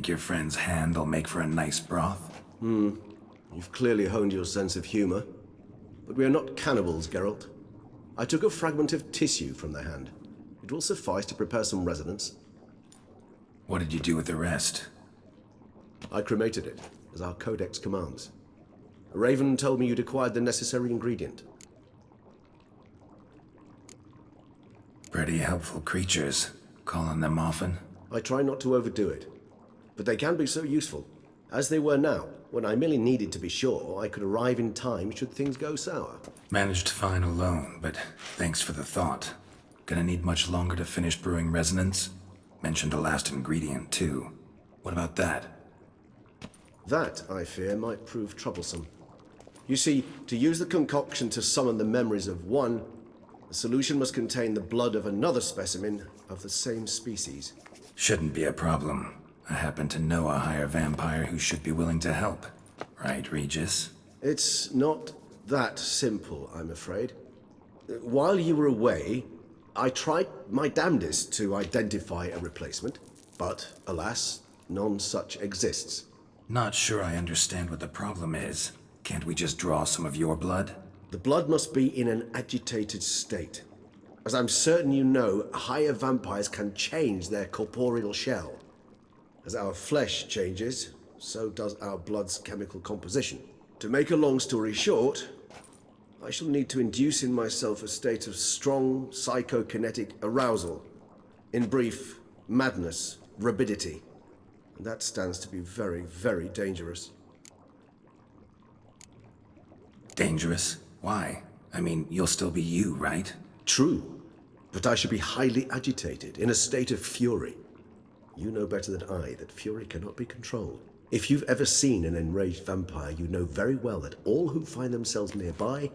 Think your friend's hand'll make for a nice broth? You've clearly honed your sense of humor. But we are not cannibals, Geralt. I took a fragment of tissue from the hand. It will suffice to prepare some resonance. What did you do with the rest? I cremated it, as our codex commands. Raven told me you'd acquired the necessary ingredient. Pretty helpful creatures. Call on them often? I try not to overdo it, but they can be so useful. As they were now, when I merely needed to be sure I could arrive in time should things go sour. Managed fine alone, but thanks for the thought. Gonna need much longer to finish brewing resonance? Mentioned a last ingredient, too. What about that? That, I fear, might prove troublesome. You see, to use the concoction to summon the memories of one, the solution must contain the blood of another specimen of the same species. Shouldn't be a problem. I happen to know a higher vampire who should be willing to help. Right, Regis? It's not that simple, I'm afraid. While you were away, I tried my damnedest to identify a replacement, but alas, none such exists. Not sure I understand what the problem is. Can't we just draw some of your blood? The blood must be in an agitated state. As I'm certain you know, higher vampires can change their corporeal shell. As our flesh changes, so does our blood's chemical composition. To make a long story short, I shall need to induce in myself a state of strong psychokinetic arousal. In brief, madness, rabidity. And that stands to be very, very dangerous. Dangerous? Why? I mean, you'll still be you, right? True, but I should be highly agitated, in a state of fury. You know better than I that fury cannot be controlled. If you've ever seen an enraged vampire, you know very well that all who find themselves nearby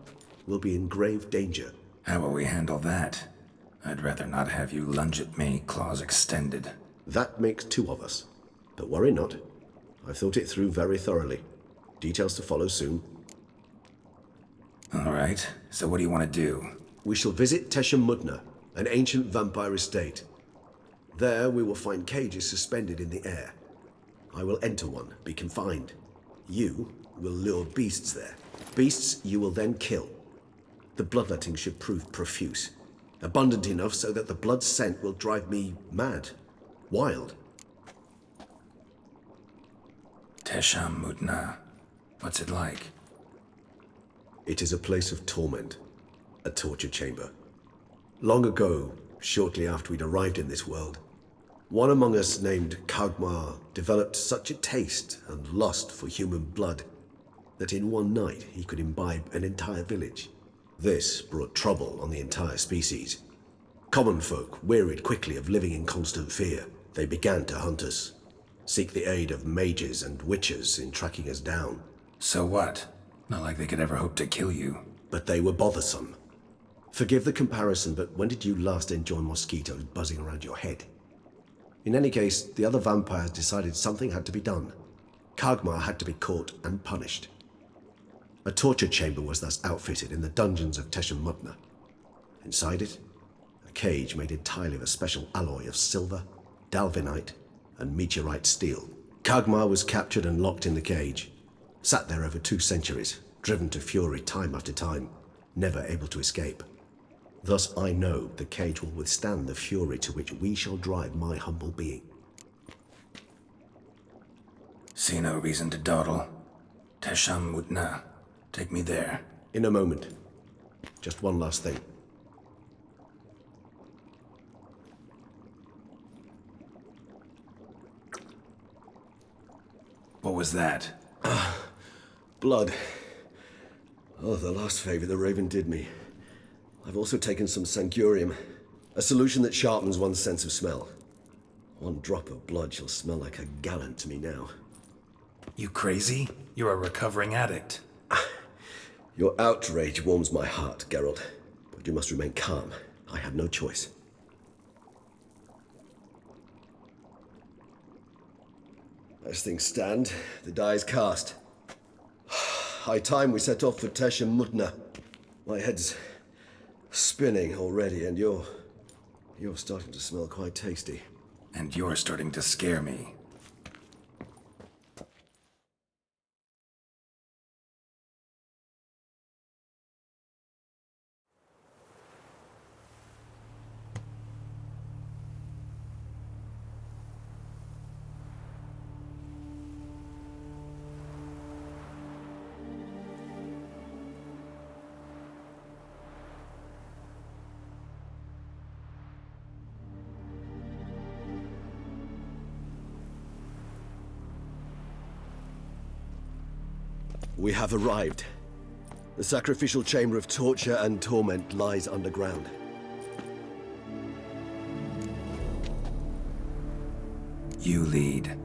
will be in grave danger. How will we handle that? I'd rather not have you lunge at me, claws extended. That makes two of us. But worry not. I've thought it through very thoroughly. Details to follow soon. All right, so what do you want to do? We shall visit Teshem Mudna, an ancient vampire estate. There we will find cages suspended in the air. I will enter one, be confined. You will lure beasts there. Beasts you will then kill. The bloodletting should prove profuse. Abundant enough so that the blood scent will drive me mad. Wild. Teshem Mudna. What's it like? It is a place of torment. A torture chamber. Long ago, shortly after we'd arrived in this world, one among us named Kagmar developed such a taste and lust for human blood that in one night he could imbibe an entire village. This brought trouble on the entire species. Common folk wearied quickly of living in constant fear. They began to hunt us, seek the aid of mages and witches in tracking us down. So what? Not like they could ever hope to kill you. But they were bothersome. Forgive the comparison, but when did you last enjoy mosquitoes buzzing around your head? In any case, the other vampires decided something had to be done. Kagmar had to be caught and punished. A torture chamber was thus outfitted in the dungeons of Teshem Mudna. Inside it, a cage made entirely of a special alloy of silver, dalvinite, and meteorite steel. Kagmar was captured and locked in the cage. Sat there over 2 centuries, driven to fury time after time, never able to escape. Thus I know the cage will withstand the fury to which we shall drive my humble being. See no reason to dawdle. Teshem Mudna. Take me there. In a moment. Just one last thing. What was that? Blood. Oh, the last favor the Raven did me. I've also taken some Sangurium, a solution that sharpens one's sense of smell. One drop of blood shall smell like a gallon to me now. You crazy? You're a recovering addict. Your outrage warms my heart, Geralt, but you must remain calm. I had no choice. As things stand, the die is cast. High time we set off for Teshem Mudna. My head's spinning already, and you're starting to smell quite tasty. And you're starting to scare me. We have arrived. The sacrificial chamber of torture and torment lies underground. You lead.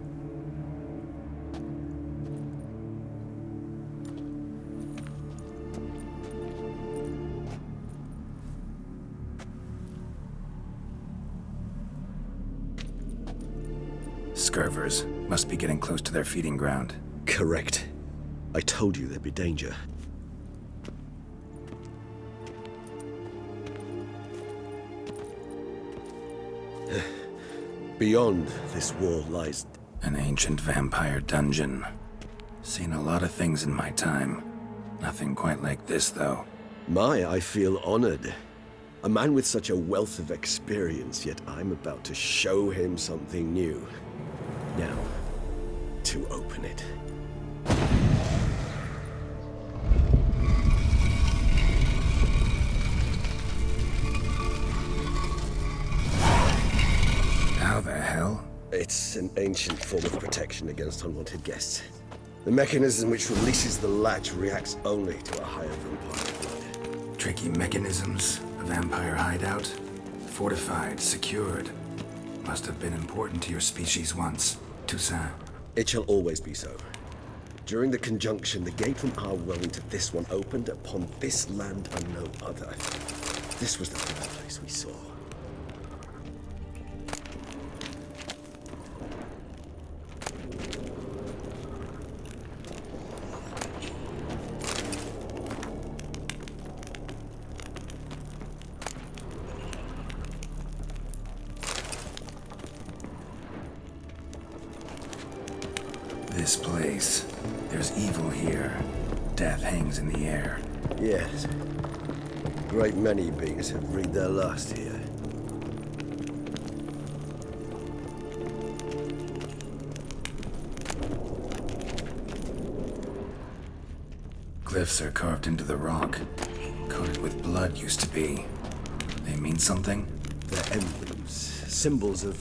Scurvers must be getting close to their feeding ground. Correct. I told you there'd be danger. Beyond this wall lies... An ancient vampire dungeon. Seen a lot of things in my time. Nothing quite like this, though. I feel honored. A man with such a wealth of experience, yet I'm about to show him something new. Now, to open it. How the hell? It's an ancient form of protection against unwanted guests. The mechanism which releases the latch reacts only to a higher vampire blood. Tricky mechanisms, a vampire hideout. Fortified, secured. Must have been important to your species once. Toussaint. It shall always be so. During the conjunction, the gate from our world into this one opened upon this land and no other. This was the first place we saw. This place. There's evil here. Death hangs in the air. Yes. A great many beings have breathed their last here. Glyphs are carved into the rock. Coated with blood used to be. They mean something? They're emblems, symbols of,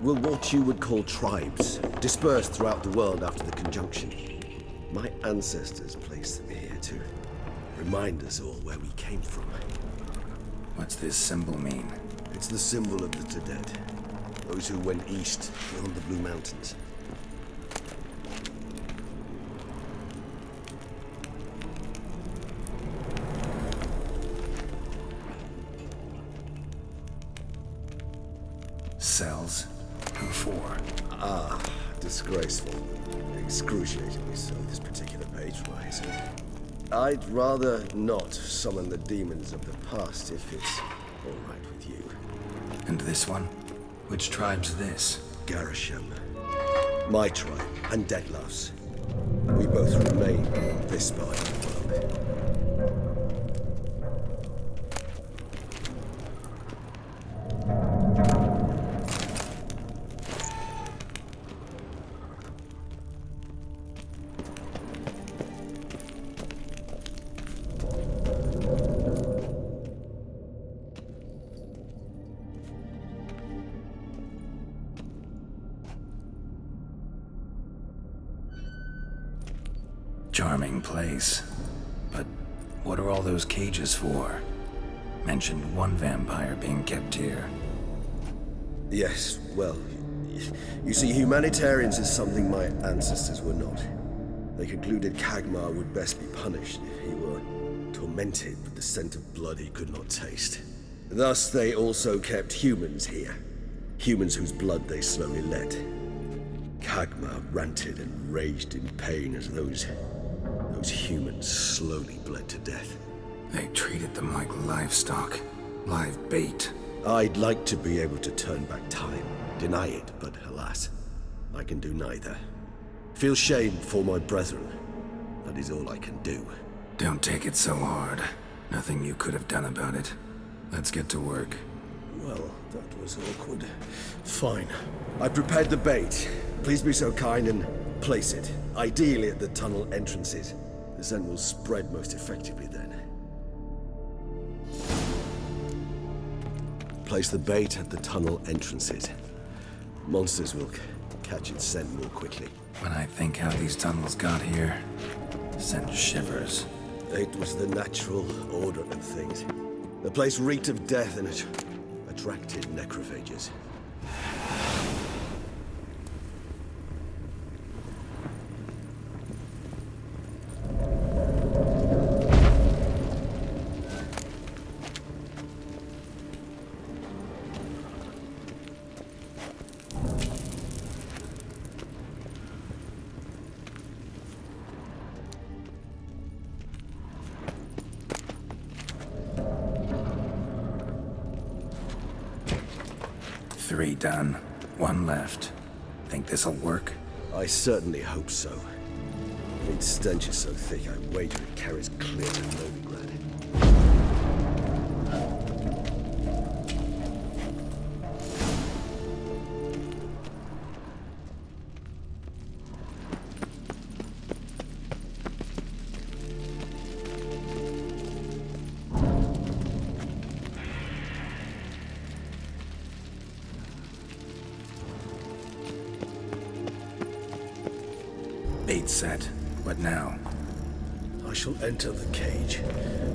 what you would call tribes, dispersed throughout the world after the conjunction. My ancestors placed them here to remind us all where we came from. What's this symbol mean? It's the symbol of the dead, those who went east beyond the Blue Mountains. Cells? Who for? Disgraceful. Excruciatingly so, this particular page lies. I'd rather not summon the demons of the past if it's all right with you. And this one? Which tribe's this? Garisham. My tribe and Deadlough's. We both remain in this part of the world. Charming place. But what are all those cages for? Mentioned one vampire being kept here. Yes, well, you see, humanitarians is something my ancestors were not. They concluded Kagmar would best be punished if he were tormented with the scent of blood he could not taste. Thus, they also kept humans here. Humans whose blood they slowly let. Kagmar ranted and raged in pain as those humans slowly bled to death. They treated them like livestock. Live bait. I'd like to be able to turn back time, deny it, but alas, I can do neither. Feel shame for my brethren. That is all I can do. Don't take it so hard. Nothing you could have done about it. Let's get to work. Well, that was awkward. Fine. I prepared the bait. Please be so kind and place it, ideally at the tunnel entrances. The scent will spread most effectively then. Place the bait at the tunnel entrances. Monsters will catch its scent more quickly. When I think how these tunnels got here, Sent shivers. It was the natural order of things. The place reeked of death and it attracted necrophages. Three done. One left. Think this'll work? I certainly hope so. Its stench is so thick, I wager it carries clear to Novigrad. Bait set. What now? I shall enter the cage.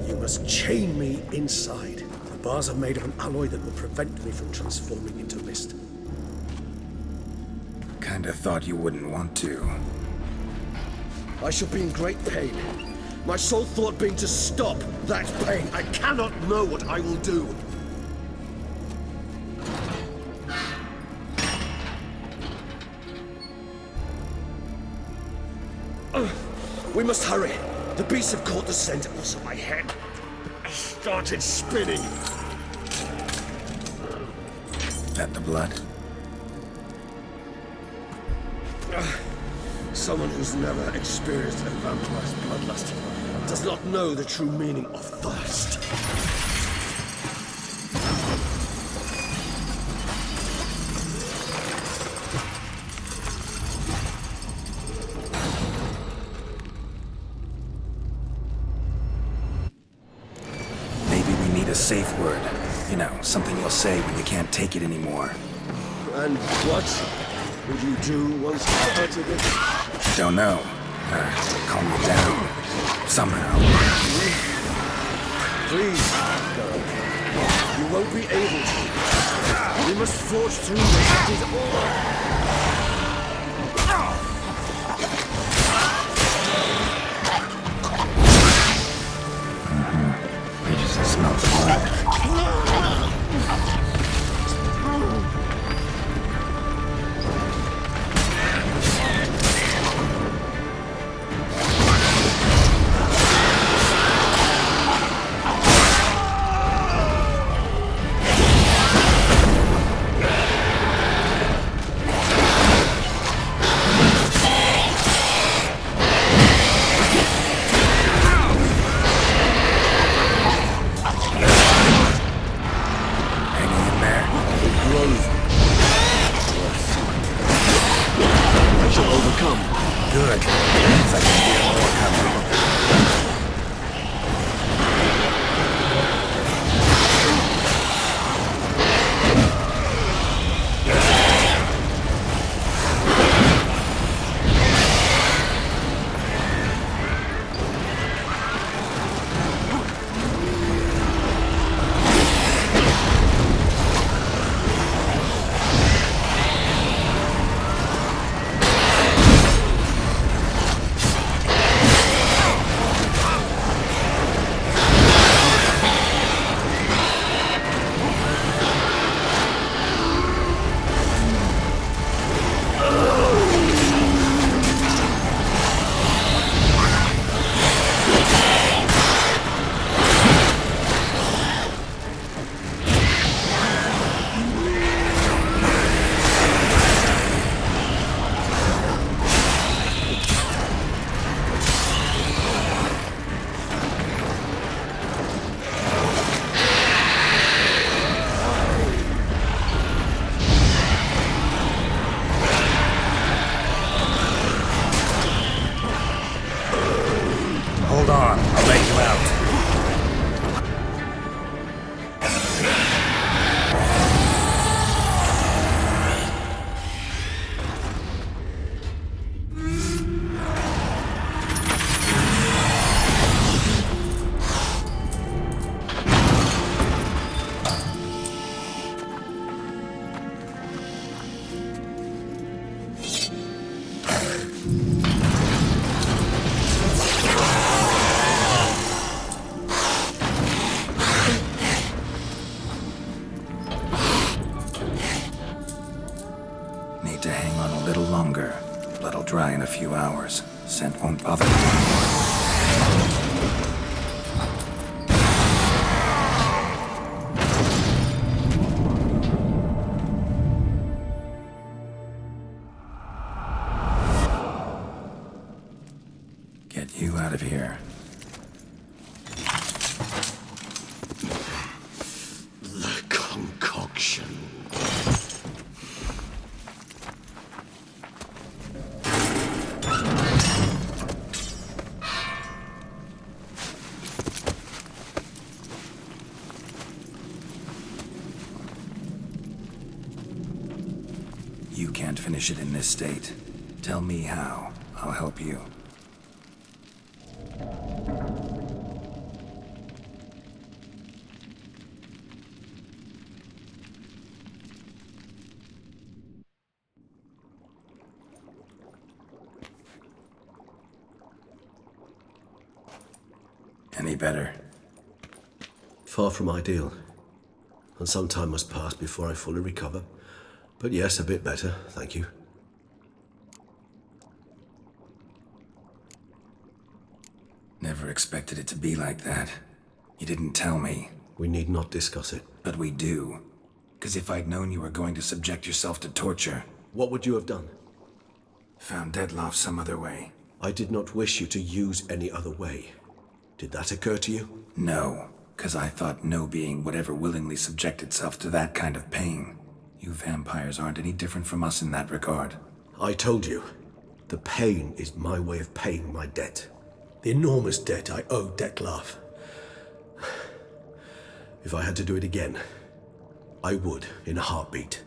You must chain me inside. The bars are made of an alloy that will prevent me from transforming into mist. Kinda thought you wouldn't want to. I shall be in great pain. My sole thought being to stop that pain. I cannot know what I will do. We must hurry. The beasts have caught the scent, and also my head started spinning. That the blood? Someone who's never experienced a vampire's bloodlust does not know the true meaning of thirst. A safe word. You know, something you'll say when you can't take it anymore. And what would you do once you uttered it? Don't know. Calm you down. Somehow. Please, go. You won't be able to. We must forge through this. That is all. Smell the blood. Good. Seems like there's more coming. Hold on, I'll let you out. few hours. Scent won't bother me. Get you out of here. The concoction. You can't finish it in this state. Tell me how. I'll help you. Any better? Far from ideal. And some time must pass before I fully recover. But yes, a bit better, thank you. Never expected it to be like that. You didn't tell me. We need not discuss it. But we do. Because if I'd known you were going to subject yourself to torture... What would you have done? Found Deadloff some other way. I did not wish you to use any other way. Did that occur to you? No, because I thought no being would ever willingly subject itself to that kind of pain. You vampires aren't any different from us in that regard. I told you, the pain is my way of paying my debt. The enormous debt I owe Dettlaff. If I had to do it again, I would in a heartbeat.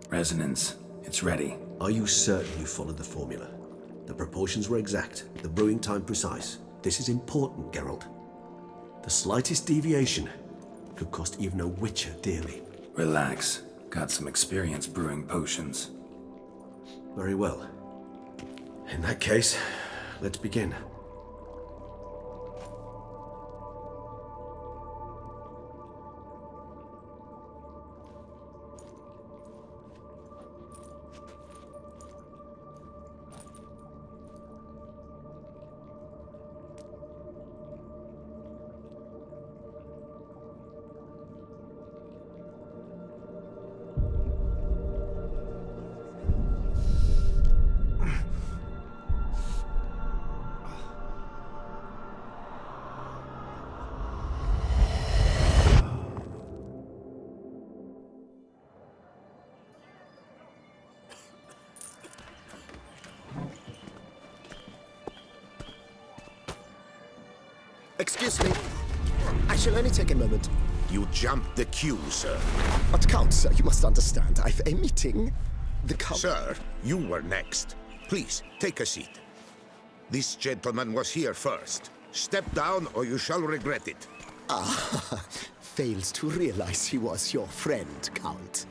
Resonance, it's ready. Are you certain you followed the formula? The proportions were exact, the brewing time precise. This is important, Geralt. The slightest deviation could cost even a witcher dearly. Relax. Got some experience brewing potions. Very well. In that case, let's begin. Excuse me. I shall only take a moment. You jumped the queue, sir. But Count, sir, you must understand. I've a meeting. The Count... Sir, you were next. Please, take a seat. This gentleman was here first. Step down or you shall regret it. Ah, fails to realize he was your friend, Count.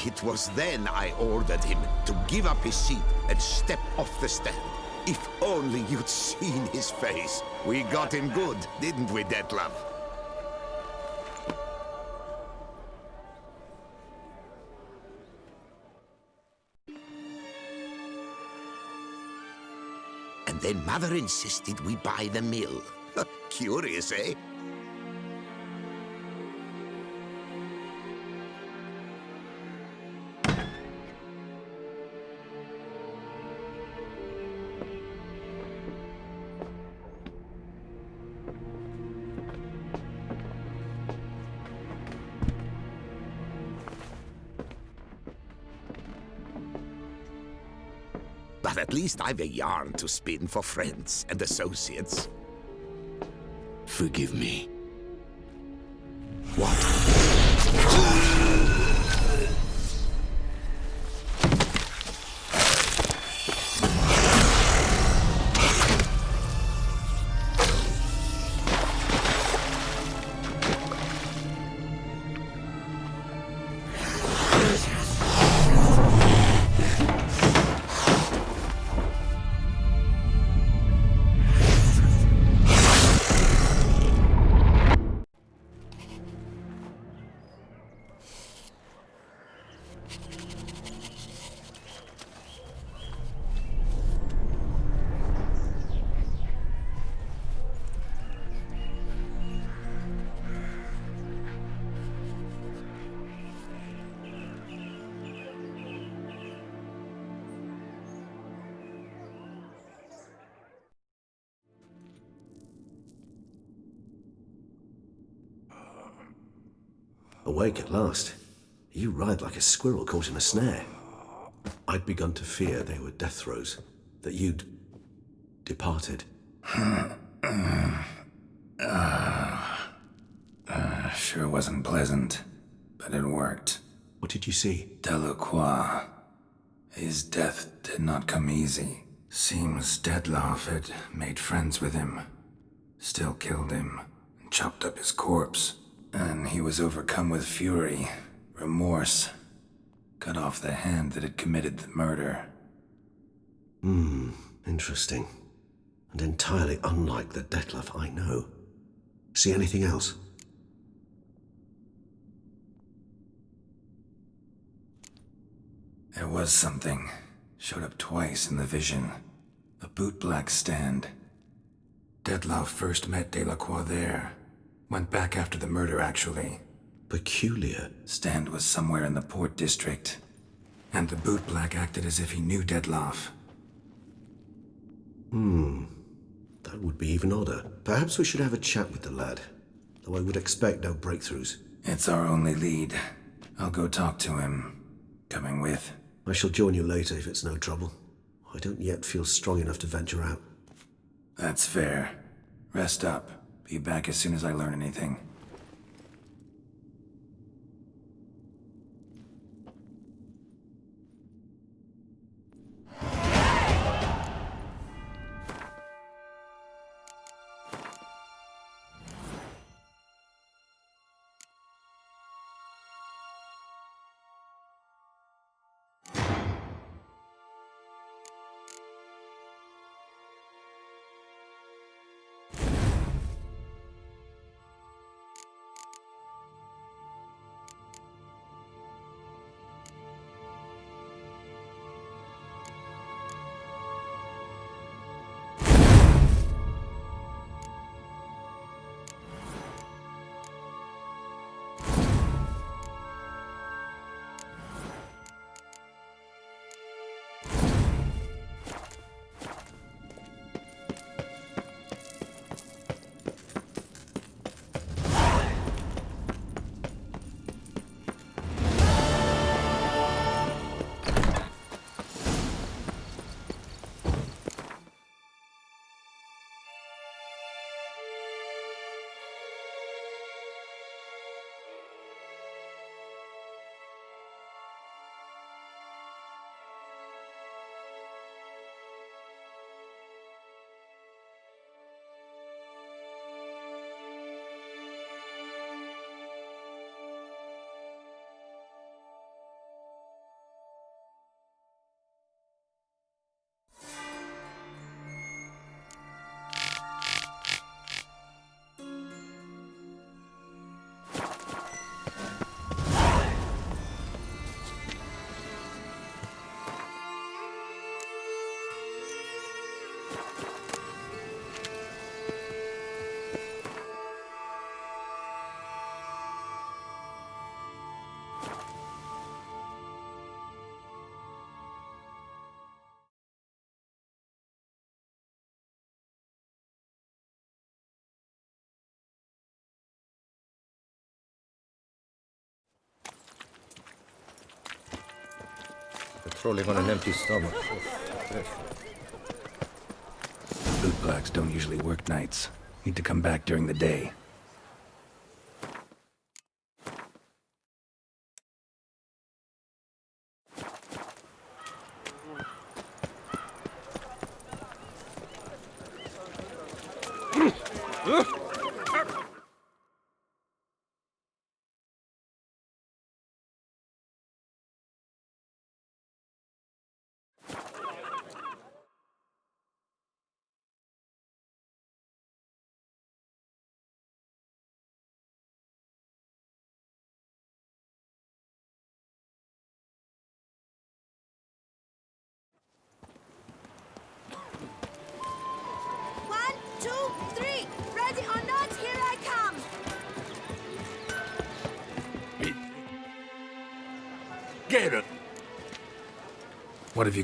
It was then I ordered him to give up his seat and step off the stand. If only you'd seen his face. We got him good, didn't we, Detlef? And then Mother insisted we buy the mill. Curious, eh? But at least I've a yarn to spin for friends and associates. Forgive me. What? awake at last. You writhe like a squirrel caught in a snare. I'd begun to fear they were death throes, that you'd departed. Sure wasn't pleasant, but it worked. What did you see? Delacroix. His death did not come easy. Seems Detloff had made friends with him. Still killed him, and chopped up his corpse. And he was overcome with fury, remorse. Cut off the hand that had committed the murder. Interesting. And entirely unlike the Detloff I know. See anything else? There was something. Showed up twice in the vision. A bootblack stand. Detloff first met Delacroix there. Went back after the murder, actually. Peculiar. Stand was somewhere in the Port District. And the bootblack acted as if he knew Detloff. That would be even odder. Perhaps we should have a chat with the lad. Though I would expect no breakthroughs. It's our only lead. I'll go talk to him. Coming with? I shall join you later if it's no trouble. I don't yet feel strong enough to venture out. That's fair. Rest up. Be back as soon as I learn anything. Patrolling on an empty stomach. Bootblacks don't usually work nights. Need to come back during the day. Get it! What have you...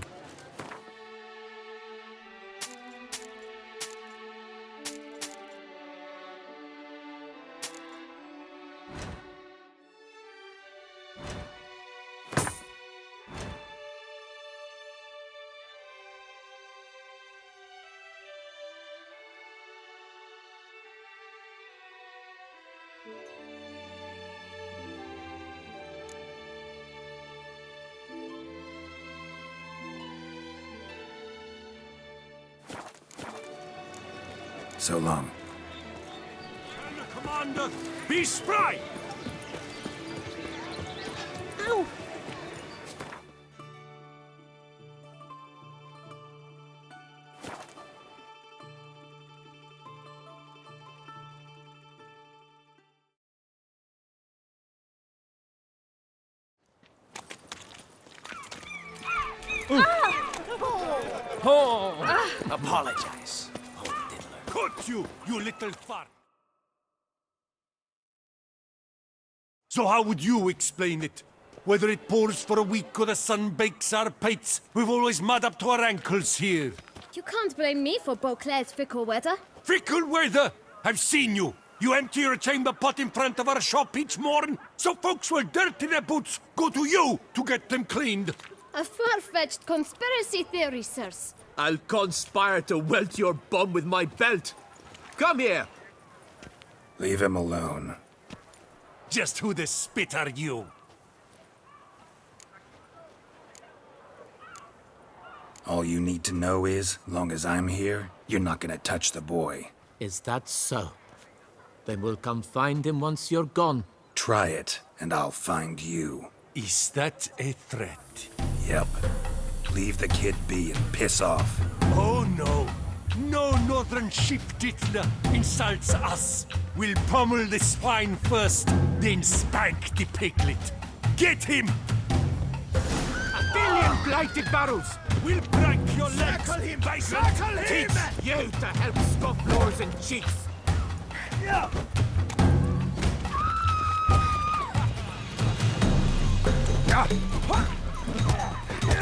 So long. Commander, be spry! Ow! Apologize. Cut you little fart! So how would you explain it? Whether it pours for a week or the sun bakes our pates, we've always mud up to our ankles here. You can't blame me for Beauclair's fickle weather. Fickle weather! I've seen you! You empty your chamber pot in front of our shop each morn, so folks will dirty their boots, go to you to get them cleaned. A far-fetched conspiracy theory, sirs. I'll conspire to welt your bum with my belt. Come here. Leave him alone. Just who the spit are you? All you need to know is, long as I'm here, you're not gonna touch the boy. Is that so? Then we'll come find him once you're gone. Try it, and I'll find you. Is that a threat? Yep. Leave the kid be and piss off. Oh no. No northern sheep titler insults us. We'll pummel the swine first, then spank the piglet. Get him! A billion blighted barrels. We'll break your legs! Circle him! Vagrant! Circle him! Teach you to help scofflaws and cheats.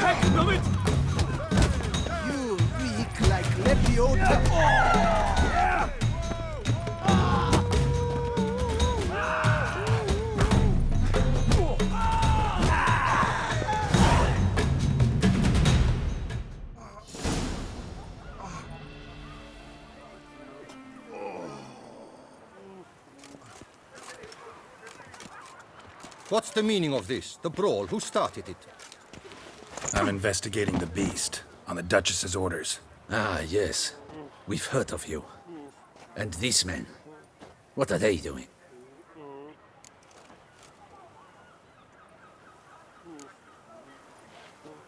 Hey, move it! You reek like Lepiota. What's the meaning of this? The brawl? Who started it? I'm investigating the beast, on the Duchess's orders. Ah, yes. We've heard of you. And these men, what are they doing?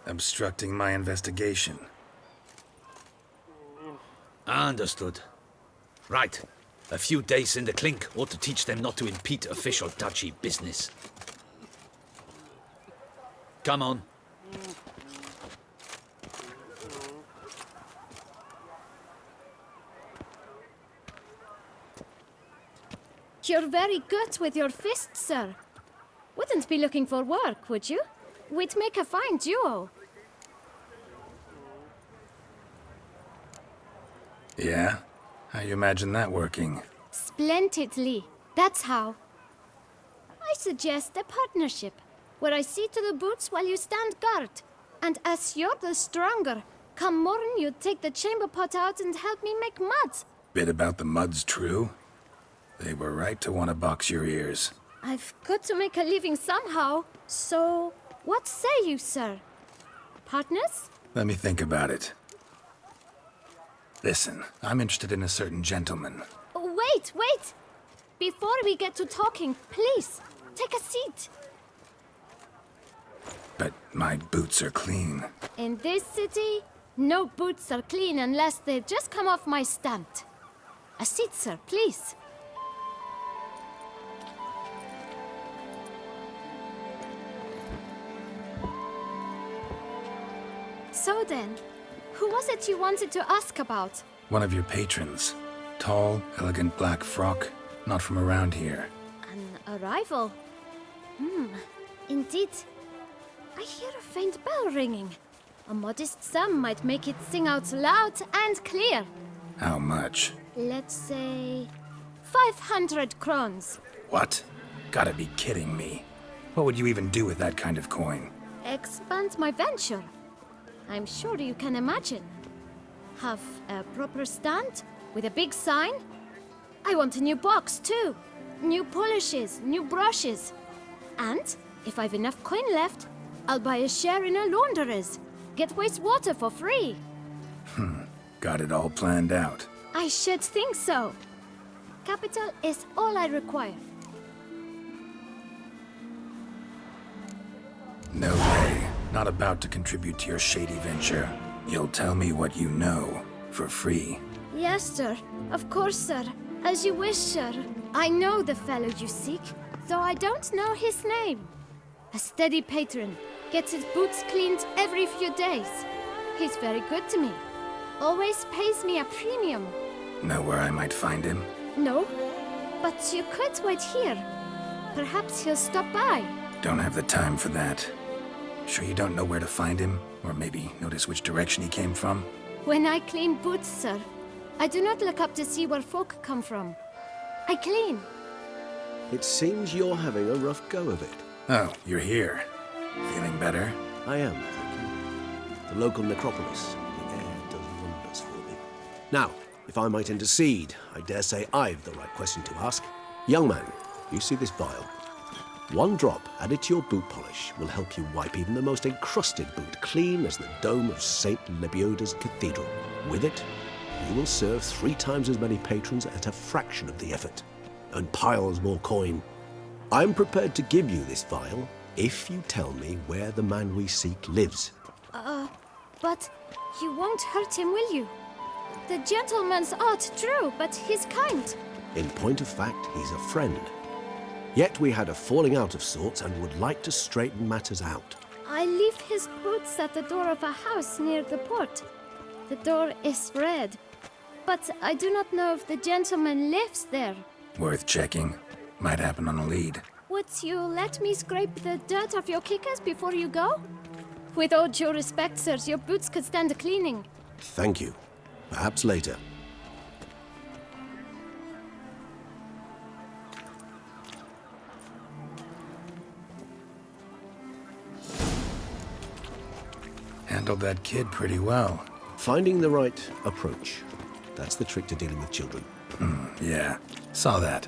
Obstructing my investigation. Understood. Right. A few days in the clink ought to teach them not to impede official duchy business. Come on. You're very good with your fists, sir. Wouldn't be looking for work, would you? We'd make a fine duo. Yeah? How you imagine that working? Splendidly. That's how. I suggest a partnership, where I see to the boots while you stand guard. And as you're the stronger, come morn you take the chamber pot out and help me make mud. Bit about the mud's true? They were right to want to box your ears. I've got to make a living somehow, so what say you, sir? Partners? Let me think about it. Listen, I'm interested in a certain gentleman. Wait, wait! Before we get to talking, please, take a seat. But my boots are clean. In this city, no boots are clean unless they just come off my stand. A seat, sir, please. So then, who was it you wanted to ask about? One of your patrons. Tall, elegant black frock. Not from around here. An arrival? Indeed. I hear a faint bell ringing. A modest sum might make it sing out loud and clear. How much? Let's say 500 crowns. What? Gotta be kidding me. What would you even do with that kind of coin? Expand my venture. I'm sure you can imagine. Have a proper stand with a big sign. I want a new box too. New polishes, new brushes. And if I've enough coin left, I'll buy a share in a launderer's. Get wastewater for free. Got it all planned out. I should think so. Capital is all I require. No way. Not about to contribute to your shady venture. You'll tell me what you know, for free. Yes, sir. Of course, sir. As you wish, sir. I know the fellow you seek, though I don't know his name. A steady patron. Gets his boots cleaned every few days. He's very good to me. Always pays me a premium. Know where I might find him? No, but you could wait here. Perhaps he'll stop by. Don't have the time for that. Sure you don't know where to find him? Or maybe notice which direction he came from? When I clean boots, sir, I do not look up to see where folk come from. I clean. It seems you're having a rough go of it. Oh, you're here. Feeling better? I am, thank you. The local necropolis. The air does wonders for me. Now, if I might intercede, I dare say I've the right question to ask. Young man, you see this vial? One drop added to your boot polish will help you wipe even the most encrusted boot clean as the dome of St. Lebioda's cathedral. With it, you will serve 3 times as many patrons at a fraction of the effort, and piles more coin. I'm prepared to give you this vial if you tell me where the man we seek lives. But you won't hurt him, will you? The gentleman's odd, true, but he's kind. In point of fact, he's a friend. Yet we had a falling out of sorts and would like to straighten matters out. I leave his boots at the door of a house near the port. The door is red, but I do not know if the gentleman lives there. Worth checking. Might happen on a lead. Would you let me scrape the dirt off your kickers before you go? With all due respect, sirs, your boots could stand a cleaning. Thank you. Perhaps later. Handled that kid pretty well. Finding the right approach. That's the trick to dealing with children. Yeah, saw that.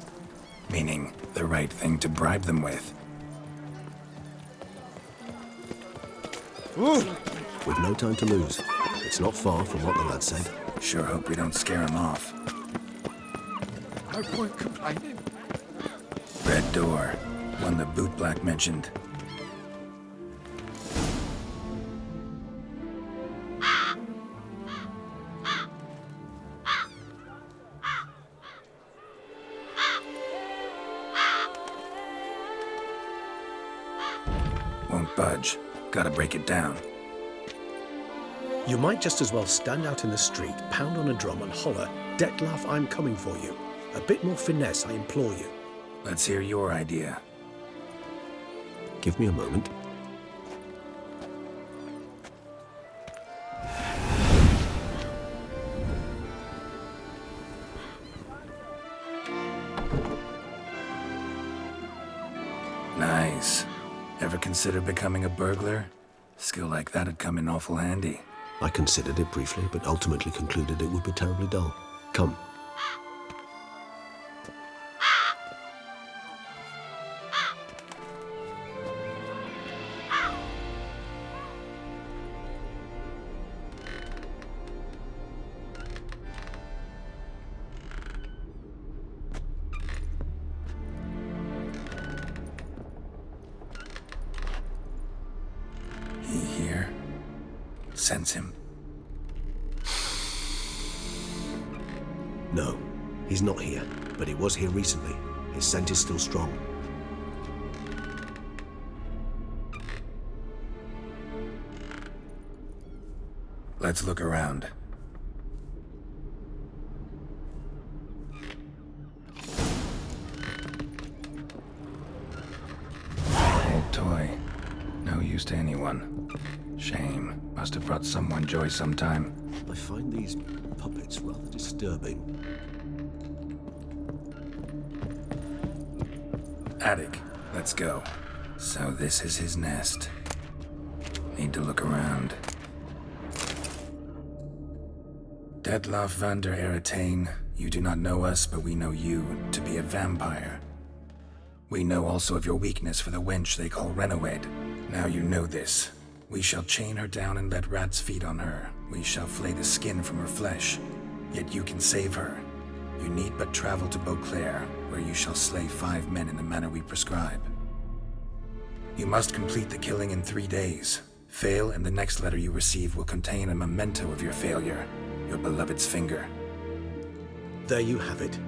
Meaning, the right thing to bribe them with. With no time to lose. It's not far from what the lad said. Sure hope we don't scare him off. I won't complain. Red door. One the bootblack mentioned. Won't budge. Gotta break it down. You might just as well stand out in the street, pound on a drum and holler, "Detlef, I'm coming for you." A bit more finesse, I implore you. Let's hear your idea. Give me a moment. Nice. Ever consider becoming a burglar? Skill like that'd come in awful handy. I considered it briefly, but ultimately concluded it would be terribly dull. Come. He here? Sense him. No, he's not here, but he was here recently. His scent is still strong. Let's look around. Old toy. No use to anyone. Shame. Must have brought someone joy sometime. I find these puppets rather disturbing. Attic. Let's go. So this is his nest. Need to look around. Detlef van der Eretain, you do not know us, but we know you to be a vampire. We know also of your weakness for the wench they call Renowed. Now you know this. We shall chain her down and let rats feed on her. We shall flay the skin from her flesh. Yet you can save her. You need but travel to Beauclair, where you shall slay 5 men in the manner we prescribe. You must complete the killing in 3 days. Fail, and the next letter you receive will contain a memento of your failure, your beloved's finger. There you have it.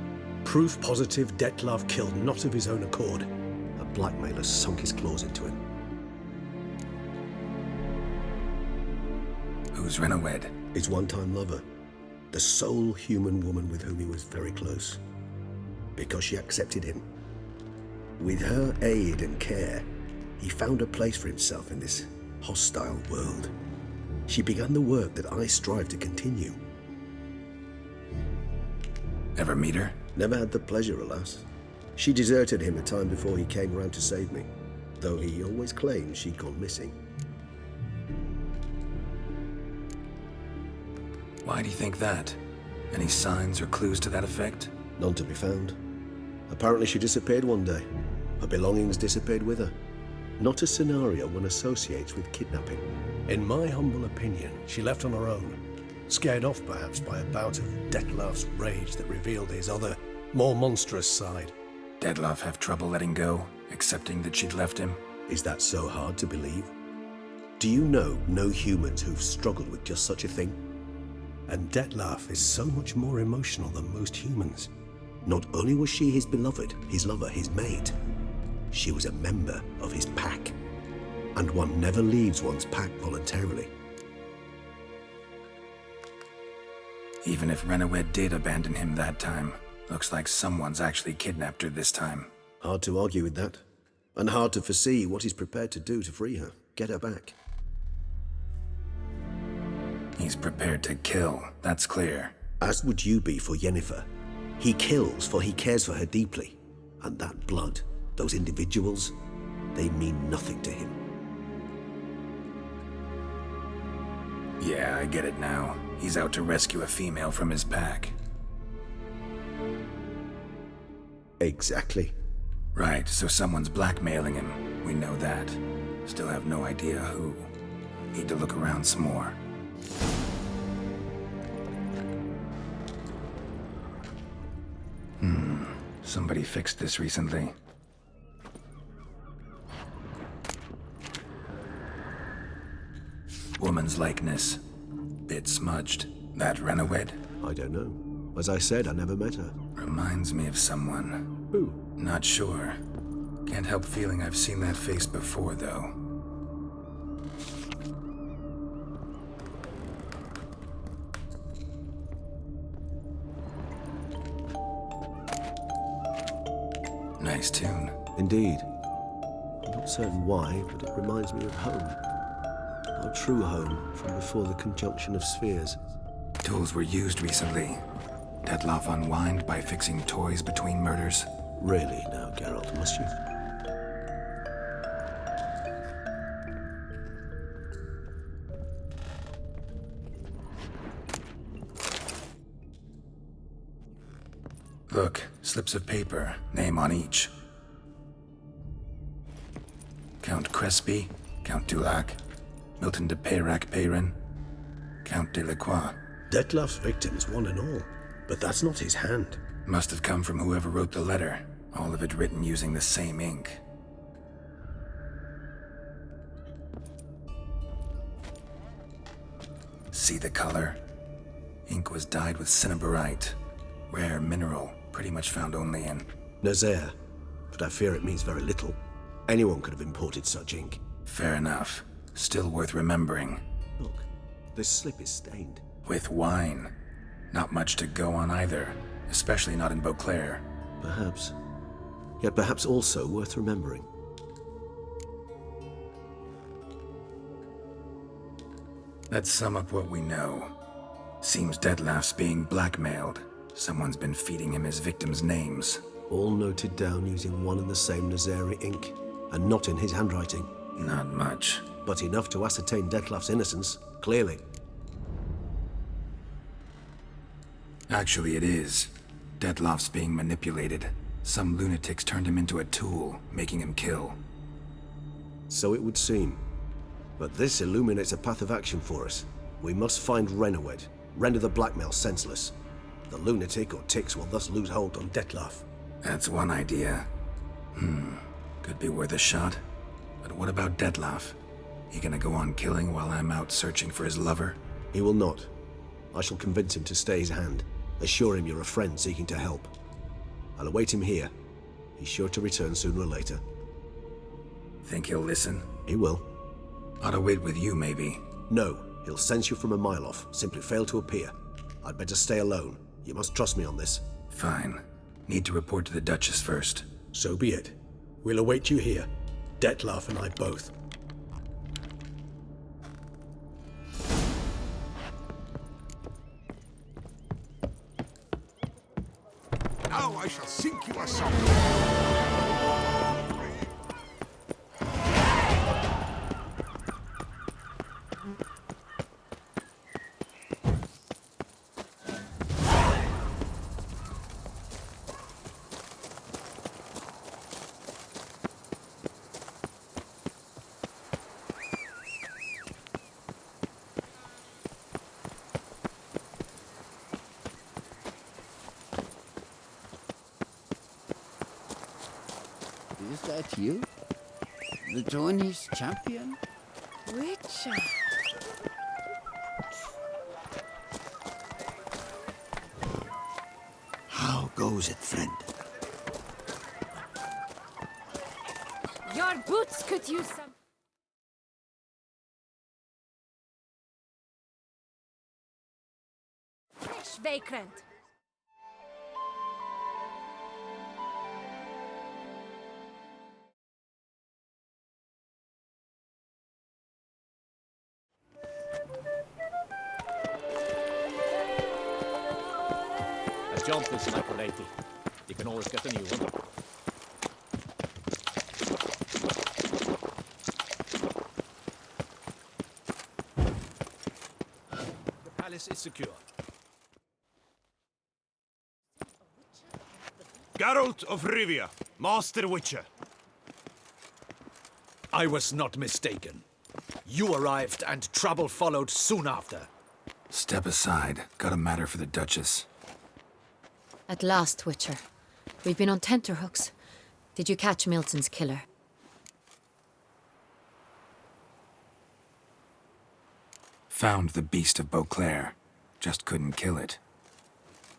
Proof positive Dettlaff killed not of his own accord. A blackmailer sunk his claws into him. Who's Renawed? His one-time lover. The sole human woman with whom he was very close. Because she accepted him. With her aid and care, he found a place for himself in this hostile world. She began the work that I strive to continue. Ever meet her? Never had the pleasure, alas. She deserted him a time before he came round to save me, though he always claimed she'd gone missing. Why do you think that? Any signs or clues to that effect? None to be found. Apparently she disappeared one day. Her belongings disappeared with her. Not a scenario one associates with kidnapping. In my humble opinion, she left on her own. Scared off perhaps by a bout of Dettlaff's rage that revealed his other, more monstrous side. Dettlaff have trouble letting go, accepting that she'd left him? Is that so hard to believe? Do you know no humans who've struggled with just such a thing? And Dettlaff is so much more emotional than most humans. Not only was she his beloved, his lover, his mate, she was a member of his pack. And one never leaves one's pack voluntarily. Even if Renawed did abandon him that time, looks like someone's actually kidnapped her this time. Hard to argue with that. And hard to foresee what he's prepared to do to free her, get her back. He's prepared to kill, that's clear. As would you be for Yennefer. He kills for he cares for her deeply. And that blood, those individuals, they mean nothing to him. Yeah, I get it now. He's out to rescue a female from his pack. Exactly. Right, so someone's blackmailing him. We know that. Still have no idea who. Need to look around some more. Somebody fixed this recently. Woman's likeness. Bit smudged. That Renawed? I don't know. As I said, I never met her. Reminds me of someone. Who? Not sure. Can't help feeling I've seen that face before, though. Nice tune. Indeed. I'm not certain why, but it reminds me of home. Our true home from before the conjunction of spheres. Tools were used recently. Dettlaff unwind by fixing toys between murders. Really now, Geralt, must you? Look, slips of paper, name on each. Count Crespi, Count Dulac, Milton de Peyrac-Peyrin, Count Delacroix. Dettlaff's victims, one and all. But that's not his hand. Must have come from whoever wrote the letter. All of it written using the same ink. See the color? Ink was dyed with cinnabarite. Rare mineral, pretty much found only in... Nazaire. But I fear it means very little. Anyone could have imported such ink. Fair enough. Still worth remembering. Look, this slip is stained. With wine. Not much to go on either, especially not in Beauclair. Perhaps. Yet perhaps also worth remembering. Let's sum up what we know. Seems Dettlaff's being blackmailed. Someone's been feeding him his victims' names. All noted down using one and the same Nazaire ink, and not in his handwriting. Not much. But enough to ascertain Dettlaff's innocence, clearly. Actually, it is. Dettlaff's being manipulated. Some lunatics turned him into a tool, making him kill. So it would seem. But this illuminates a path of action for us. We must find Renawed, render the blackmail senseless. The lunatic or ticks will thus lose hold on Detlef. That's one idea. Could be worth a shot. But what about Detlef? He gonna go on killing while I'm out searching for his lover? He will not. I shall convince him to stay his hand. Assure him you're a friend seeking to help. I'll await him here. He's sure to return sooner or later. Think he'll listen? He will. Ought to wait with you, maybe. No, he'll sense you from a mile off. Simply fail to appear. I'd better stay alone. You must trust me on this. Fine. Need to report to the Duchess first. So be it. We'll await you here. Detlef and I both. Now I shall sink you asunder. Is that you? The Tony's champion? Witcher. How goes it, friend? Your boots could use some... fresh vagrant. Jump is like a lady. You can always get a new one. The palace is secure. Geralt of Rivia, Master Witcher. I was not mistaken. You arrived and trouble followed soon after. Step aside. Got a matter for the Duchess. At last, Witcher. We've been on tenterhooks. Did you catch Milton's killer? Found the beast of Beauclair. Just couldn't kill it.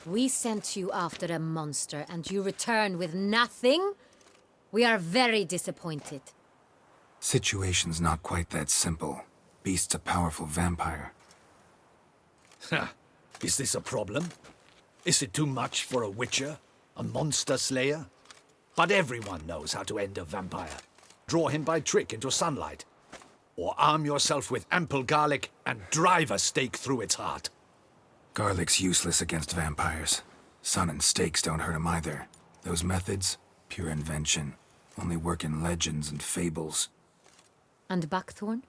We sent you after a monster, and you return with nothing? We are very disappointed. Situation's not quite that simple. Beast's a powerful vampire. Ha! Is this a problem? Is it too much for a witcher? A monster slayer? But everyone knows how to end a vampire. Draw him by trick into sunlight. Or arm yourself with ample garlic and drive a stake through its heart. Garlic's useless against vampires. Sun and stakes don't hurt him either. Those methods, pure invention. Only work in legends and fables. And buckthorn?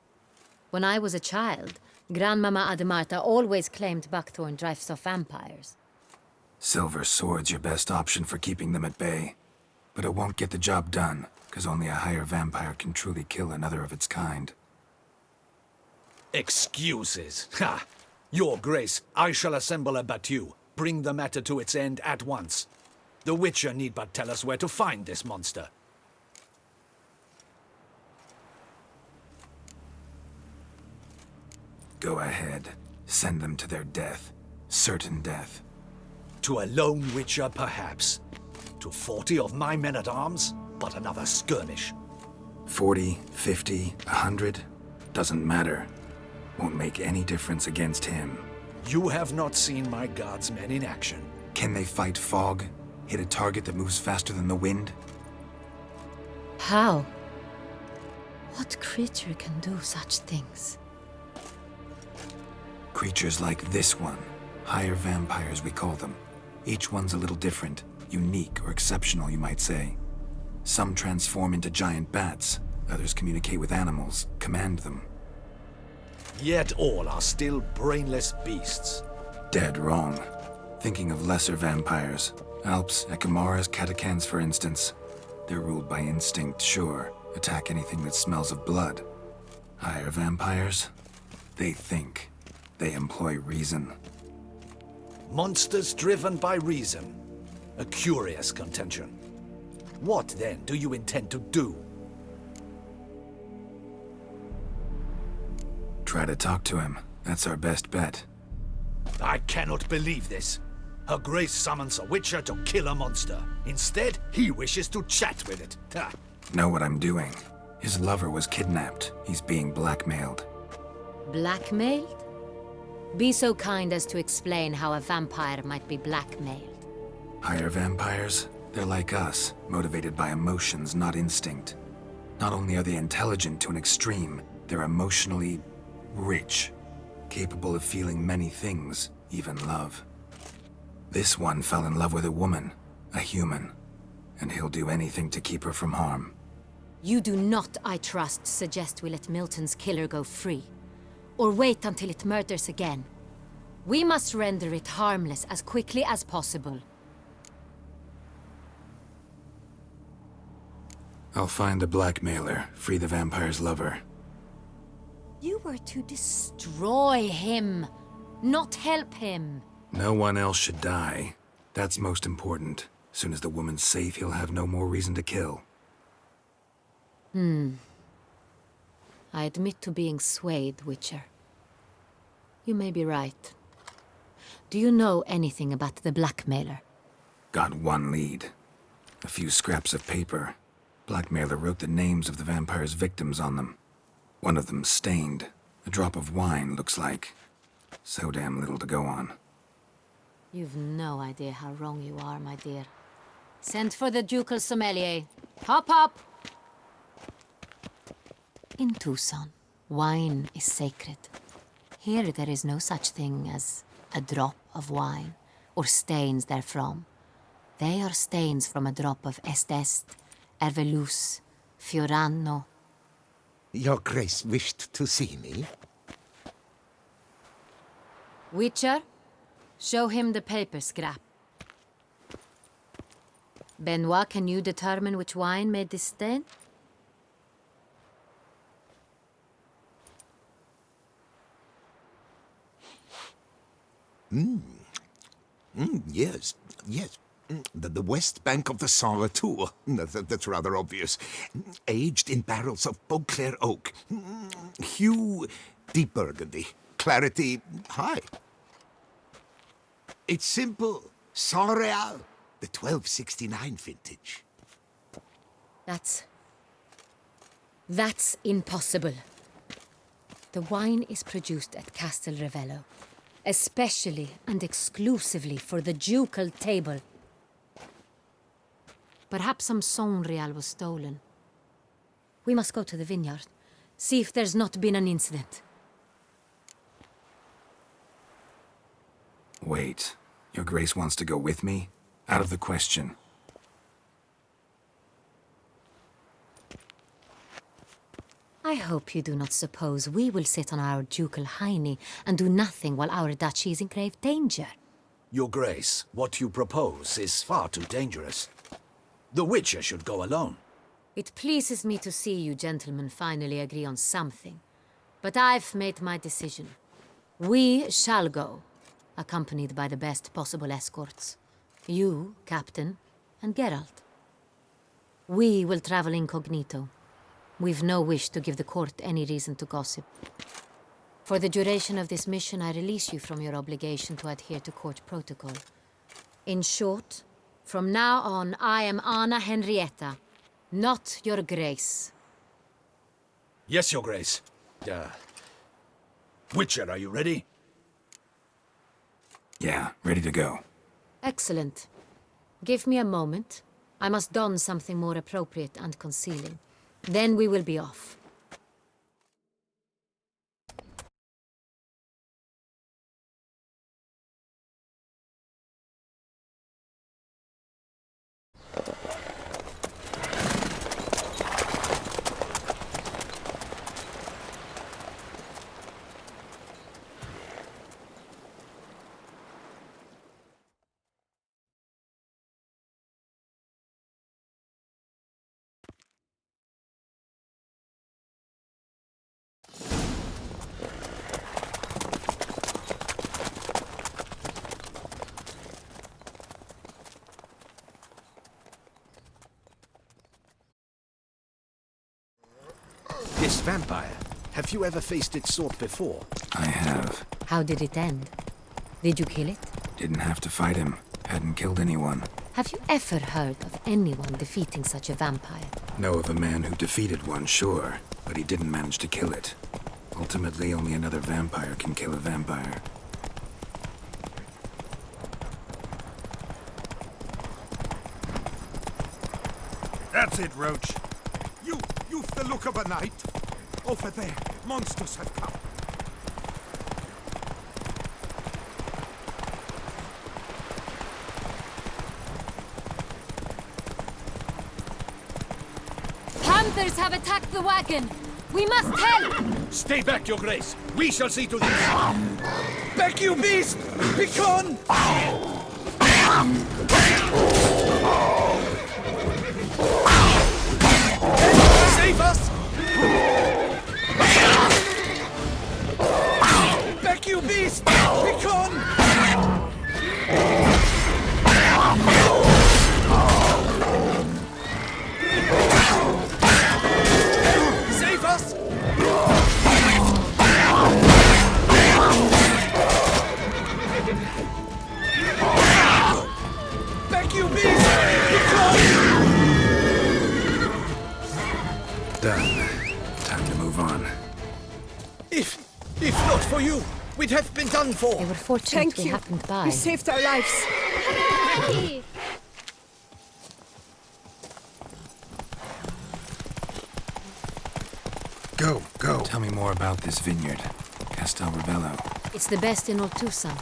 When I was a child, Grandmama Ademarta always claimed buckthorn drives off vampires. Silver sword's your best option for keeping them at bay. But it won't get the job done, because only a higher vampire can truly kill another of its kind. Excuses. Ha! Your Grace, I shall assemble a battue. Bring the matter to its end at once. The Witcher need but tell us where to find this monster. Go ahead. Send them to their death. Certain death. To a lone Witcher, perhaps. To 40 of my men-at-arms, but another skirmish. 40, 50, 100? Doesn't matter. Won't make any difference against him. You have not seen my guardsmen in action. Can they fight fog? Hit a target that moves faster than the wind? How? What creature can do such things? Creatures like this one. Higher vampires, we call them. Each one's a little different. Unique or exceptional, you might say. Some transform into giant bats. Others communicate with animals, command them. Yet all are still brainless beasts. Dead wrong. Thinking of lesser vampires. Alps, Ekamaras, Catacans, for instance. They're ruled by instinct, sure. Attack anything that smells of blood. Higher vampires? They think. They employ reason. Monsters driven by reason. A curious contention. What, then, do you intend to do? Try to talk to him. That's our best bet. I cannot believe this. Her Grace summons a witcher to kill a monster. Instead, he wishes to chat with it. Ha. Know what I'm doing. His lover was kidnapped. He's being blackmailed. Blackmailed? Be so kind as to explain how a vampire might be blackmailed. Higher vampires? They're like us, motivated by emotions, not instinct. Not only are they intelligent to an extreme, they're emotionally rich, capable of feeling many things, even love. This one fell in love with a woman, a human, and he'll do anything to keep her from harm. You do not, I trust, suggest we let Milton's killer go free, or wait until it murders again. We must render it harmless as quickly as possible. I'll find the blackmailer, free the vampire's lover. You were to destroy him, not help him. No one else should die. That's most important. Soon as the woman's safe, he'll have no more reason to kill. I admit to being swayed, Witcher. You may be right. Do you know anything about the blackmailer? Got one lead. A few scraps of paper. Blackmailer wrote the names of the vampire's victims on them. One of them stained. A drop of wine, looks like. So damn little to go on. You've no idea how wrong you are, my dear. Send for the ducal sommelier. Hop, hop! In Tucson, wine is sacred. Here there is no such thing as a drop of wine, or stains therefrom. They are stains from a drop of Est, Ervelus, Fiorano. Your Grace wished to see me? Witcher, show him the paper scrap. Benoit, can you determine which wine made this stain? Yes, yes. The west bank of the Saint Retour. That's rather obvious. Aged in barrels of Beauclair oak. Hue, deep burgundy. Clarity, high. It's simple. Saint Real, the 1269 vintage. That's impossible. The wine is produced at Castel Ravello, especially and exclusively for the ducal table. Perhaps some Saint Real was stolen. We must go to the vineyard, see if there's not been an incident. Wait. Your Grace wants to go with me? Out of the question. I hope you do not suppose we will sit on our ducal hiney and do nothing while our duchy is in grave danger. Your Grace, what you propose is far too dangerous. The Witcher should go alone. It pleases me to see you gentlemen finally agree on something. But I've made my decision. We shall go, accompanied by the best possible escorts. You, Captain, and Geralt. We will travel incognito. We've no wish to give the court any reason to gossip. For the duration of this mission, I release you from your obligation to adhere to court protocol. In short, from now on, I am Anna Henrietta, not your Grace. Yes, Your Grace. Witcher, are you ready? Yeah, ready to go. Excellent. Give me a moment. I must don something more appropriate and concealing. Then we will be off. This vampire, have you ever faced its sort before? I have. How did it end? Did you kill it? Didn't have to fight him. Hadn't killed anyone. Have you ever heard of anyone defeating such a vampire? Know of a man who defeated one, sure, but he didn't manage to kill it. Ultimately, only another vampire can kill a vampire. That's it, Roach. You've the look of a knight. Over there, monsters have come. Panthers have attacked the wagon. We must help! Stay back, Your Grace. We shall see to this. Back, you beast! Begone! Save us! Back, you beast! Begone! Save us! Back, you beast! Done. Time to move on. If not for you, we'd have been done for. They were fortunate we happened by. You saved our lives. Hey! Go. Tell me more about this vineyard. Castel Ravello. It's the best in all Tucson.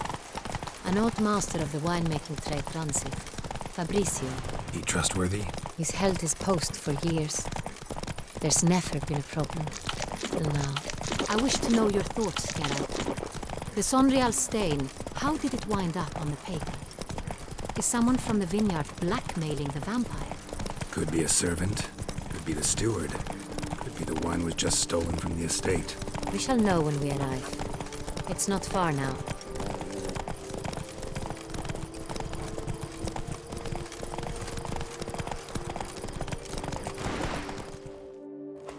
An old master of the winemaking trade runs it. Fabricio. He trustworthy? He's held his post for years. There's never been a problem. Till now. I wish to know your thoughts, Geralt. The Sonreal stain, how did it wind up on the paper? Is someone from the vineyard blackmailing the vampire? Could be a servant. Could be the steward. Could be the wine was just stolen from the estate. We shall know when we arrive. It's not far now.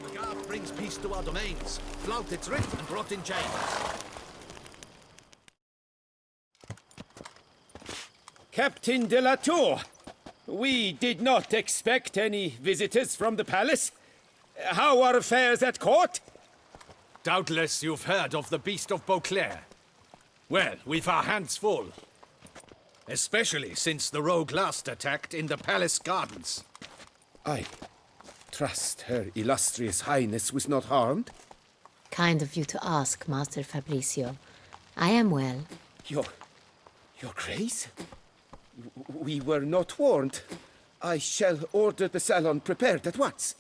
The guard brings peace to our domains, flout its writ and brought in chains. Captain de la Tour, we did not expect any visitors from the palace. How are affairs at court? Doubtless you've heard of the Beast of Beauclair. Well, we've our hands full. Especially since the rogue last attacked in the palace gardens. I trust Her Illustrious Highness was not harmed? Kind of you to ask, Master Fabricio. I am well. Your Grace? We were not warned. I shall order the salon prepared at once.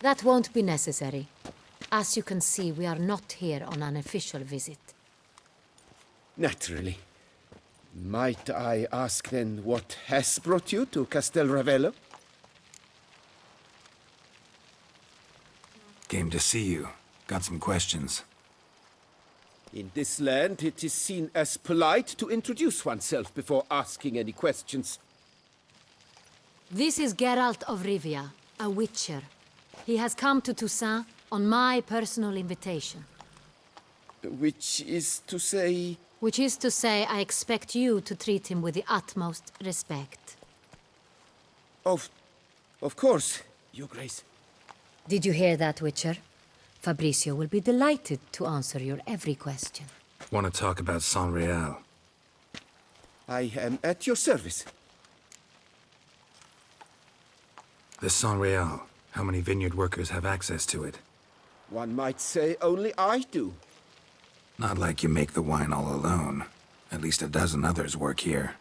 That won't be necessary. As you can see, we are not here on an official visit. Naturally. Might I ask then what has brought you to Castel Ravello? Came to see you. Got some questions. In this land, it is seen as polite to introduce oneself before asking any questions. This is Geralt of Rivia, a witcher. He has come to Toussaint on my personal invitation. Which is to say... Which is to say, I expect you to treat him with the utmost respect. Of course, Your Grace. Did you hear that, Witcher? Fabricio will be delighted to answer your every question. Want to talk about Sonreal? I am at your service. The Sonreal. How many vineyard workers have access to it? One might say only I do. Not like you make the wine all alone. At least a dozen others work here.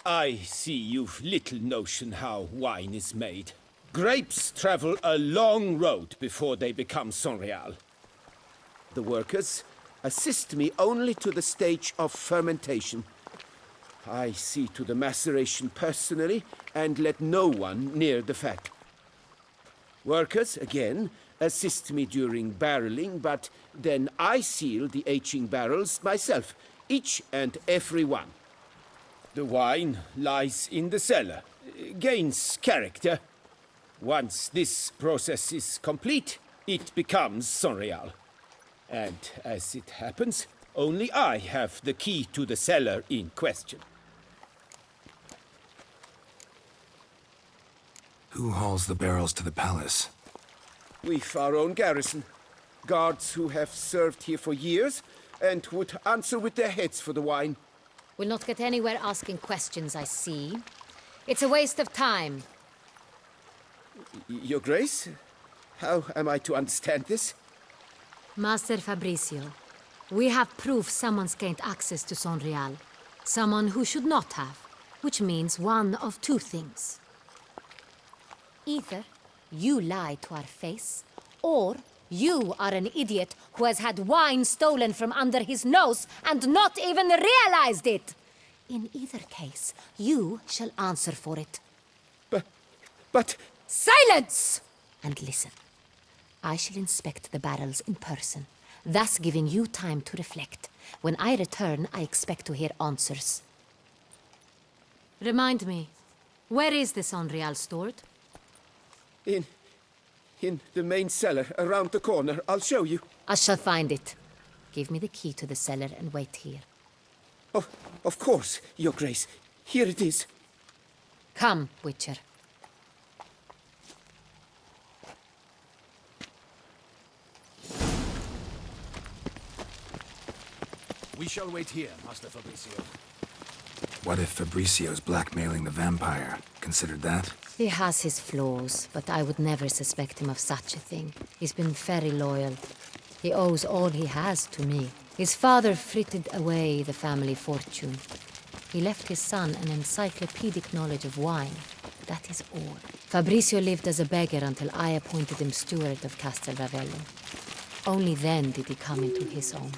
I see you've little notion how wine is made. Grapes travel a long road before they become Sonreal. The workers assist me only to the stage of fermentation. I see to the maceration personally and let no one near the fat. Workers, again, assist me during barreling, but then I seal the aging barrels myself, each and every one. The wine lies in the cellar, gains character. Once this process is complete, it becomes Sonreal. And as it happens, only I have the key to the cellar in question. Who hauls the barrels to the palace? We've our own garrison. Guards who have served here for years and would answer with their heads for the wine. We'll not get anywhere asking questions, I see. It's a waste of time. Your Grace? How am I to understand this? Master Fabricio, we have proof someone's gained access to Sonreal. Someone who should not have, which means one of two things. Either you lie to our face, or you are an idiot who has had wine stolen from under his nose and not even realized it. In either case, you shall answer for it. But... Silence! And listen. I shall inspect the barrels in person, thus giving you time to reflect. When I return, I expect to hear answers. Remind me, where is the Sonreal stored? In the main cellar, around the corner. I'll show you. I shall find it. Give me the key to the cellar and wait here. Oh, of course, Your Grace. Here it is. Come, Witcher. We shall wait here, Master Fabricio. What if Fabricio's blackmailing the vampire? Considered that? He has his flaws, but I would never suspect him of such a thing. He's been very loyal. He owes all he has to me. His father frittered away the family fortune. He left his son an encyclopedic knowledge of wine. That is all. Fabricio lived as a beggar until I appointed him steward of Castel Ravello. Only then did he come into his own.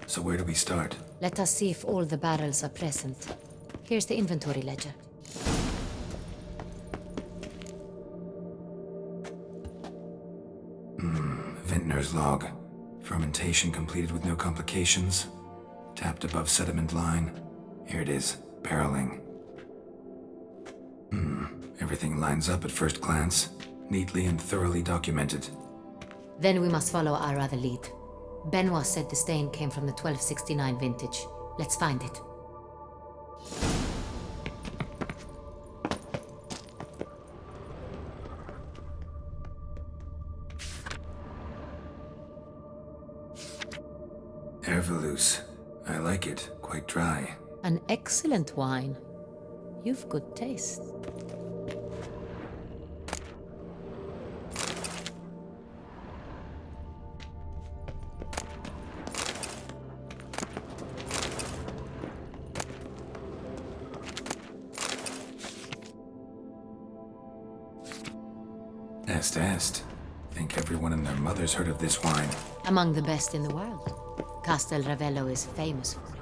So where do we start? Let us see if all the barrels are present. Here's the inventory ledger. Vintner's log. Fermentation completed with no complications. Tapped above sediment line. Here it is. Barreling. Everything lines up at first glance. Neatly and thoroughly documented. Then we must follow our other lead. Benoit said the stain came from the 1269 vintage. Let's find it. Herveloos. I like it. Quite dry. An excellent wine. You've good taste. Est. Think everyone and their mother's heard of this wine. Among the best in the world. Castel Ravello is famous for it.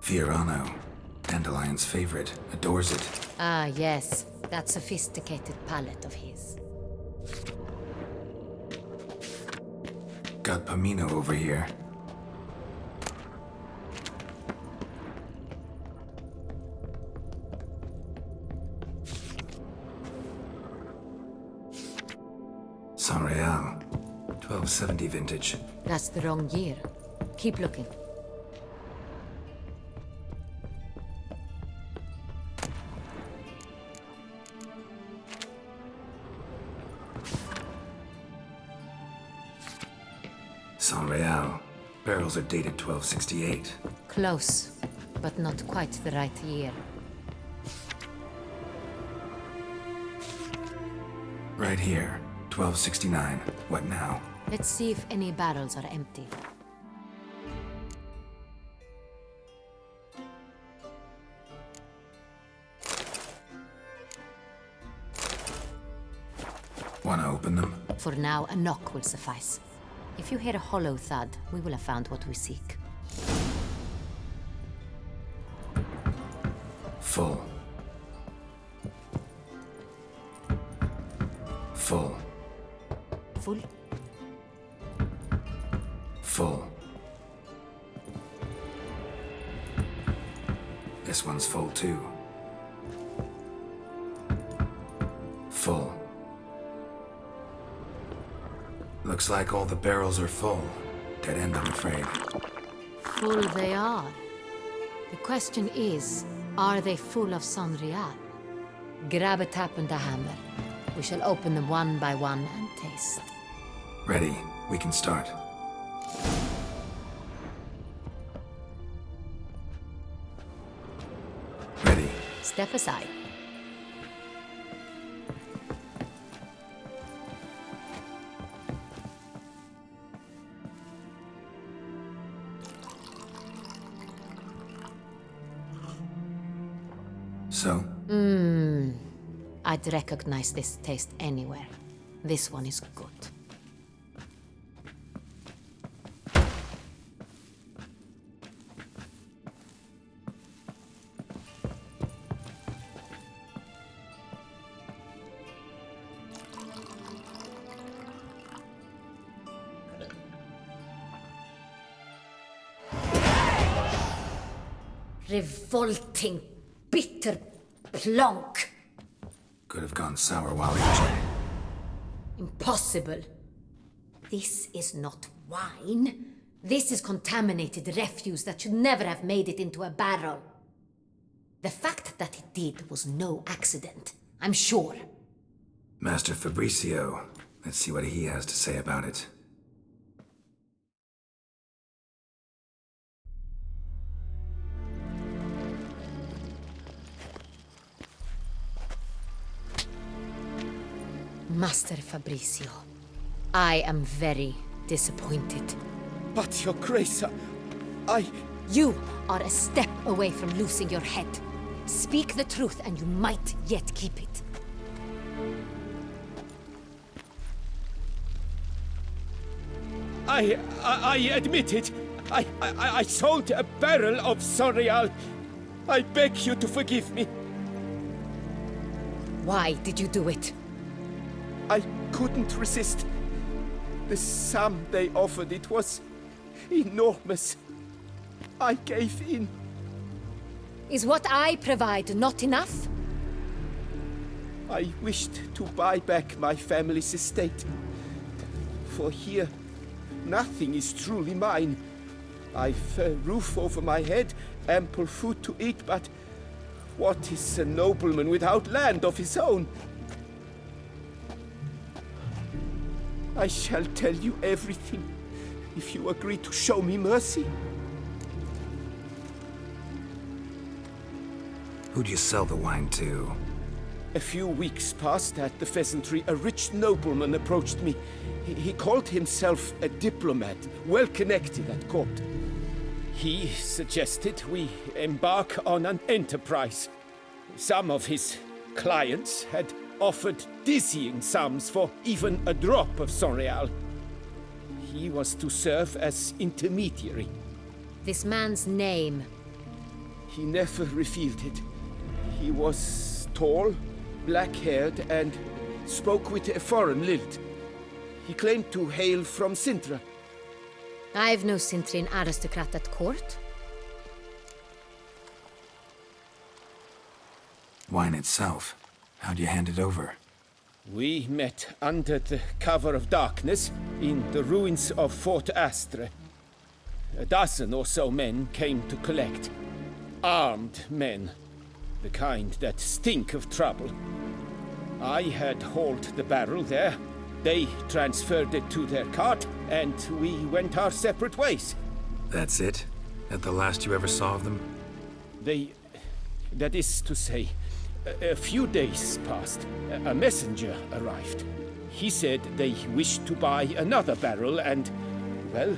Fiorano. Dandelion's favorite. Adores it. Ah, yes. That sophisticated palate of his. Got Pomino over here. Sonreal. 1270 vintage. That's the wrong year. Keep looking. Sonreal. Barrels are dated 1268. Close, but not quite the right year. Right here. 1269. What now? Let's see if any barrels are empty. Wanna open them? For now, a knock will suffice. If you hear a hollow thud, we will have found what we seek. Full. Full. Full? Full. This one's full too. Full. Looks like all the barrels are full. Dead end, I'm afraid. Full they are. The question is, are they full of Sonreal? Grab a tap and a hammer. We shall open them one by one and taste. Ready. We can start. Ready. Step aside. So? I'd recognize this taste anywhere. This one is good. Revolting, bitter plonk. Could have gone sour while aging. Impossible. This is not wine. This is contaminated refuse that should never have made it into a barrel. The fact that it did was no accident, I'm sure. Master Fabricio. Let's see what he has to say about it. Master Fabricio, I am very disappointed. But, Your Grace, I... You are a step away from losing your head. Speak the truth and you might yet keep it. I admit it. I sold a barrel of Sonreal. I beg you to forgive me. Why did you do it? I couldn't resist. The sum they offered, it was enormous. I gave in. Is what I provide not enough? I wished to buy back my family's estate. For here, nothing is truly mine. I've a roof over my head, ample food to eat, but what is a nobleman without land of his own? I shall tell you everything, if you agree to show me mercy. Who'd you sell the wine to? A few weeks past at the pheasantry, a rich nobleman approached me. He called himself a diplomat, well connected at court. He suggested we embark on an enterprise. Some of his clients had offered dizzying sums for even a drop of Sonreal. He was to serve as intermediary. This man's name? He never revealed it. He was tall, black-haired, and spoke with a foreign lilt. He claimed to hail from Sintra. I've no Sintrian aristocrat at court. Wine itself. How'd you hand it over? We met under the cover of darkness in the ruins of Fort Astre. A dozen or so men came to collect. Armed men. The kind that stink of trouble. I had hauled the barrel there. They transferred it to their cart, and we went our separate ways. That's it? That the last you ever saw of them? That is to say, a few days passed. A messenger arrived. He said they wished to buy another barrel and, well,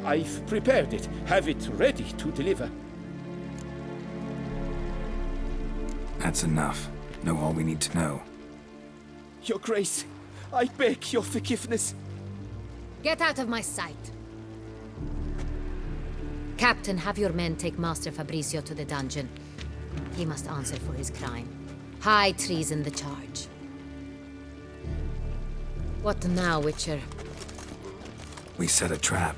I've prepared it. Have it ready to deliver. That's enough. Know all we need to know. Your Grace, I beg your forgiveness. Get out of my sight. Captain, have your men take Master Fabrizio to the dungeon. He must answer for his crime. High treason the charge. What now, Witcher? We set a trap.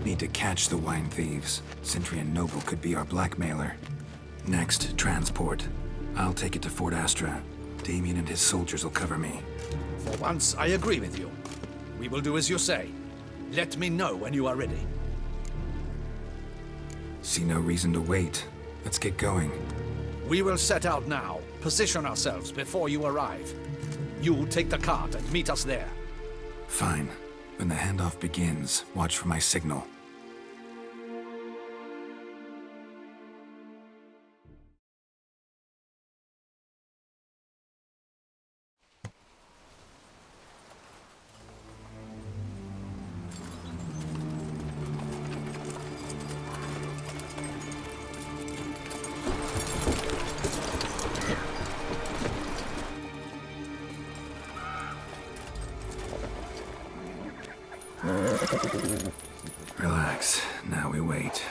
Need to catch the wine thieves. Sentry and Noble could be our blackmailer. Next, transport. I'll take it to Fort Astra. Damien and his soldiers will cover me. For once, I agree with you. We will do as you say. Let me know when you are ready. See no reason to wait. Let's get going. We will set out now. Position ourselves before you arrive. You take the cart and meet us there. Fine. When the handoff begins, watch for my signal. Relax. Now we wait.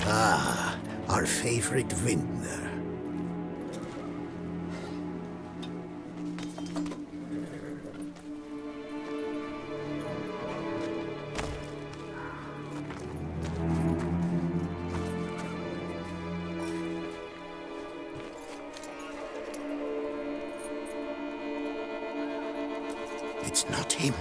Ah, our favorite vintner. It's not him.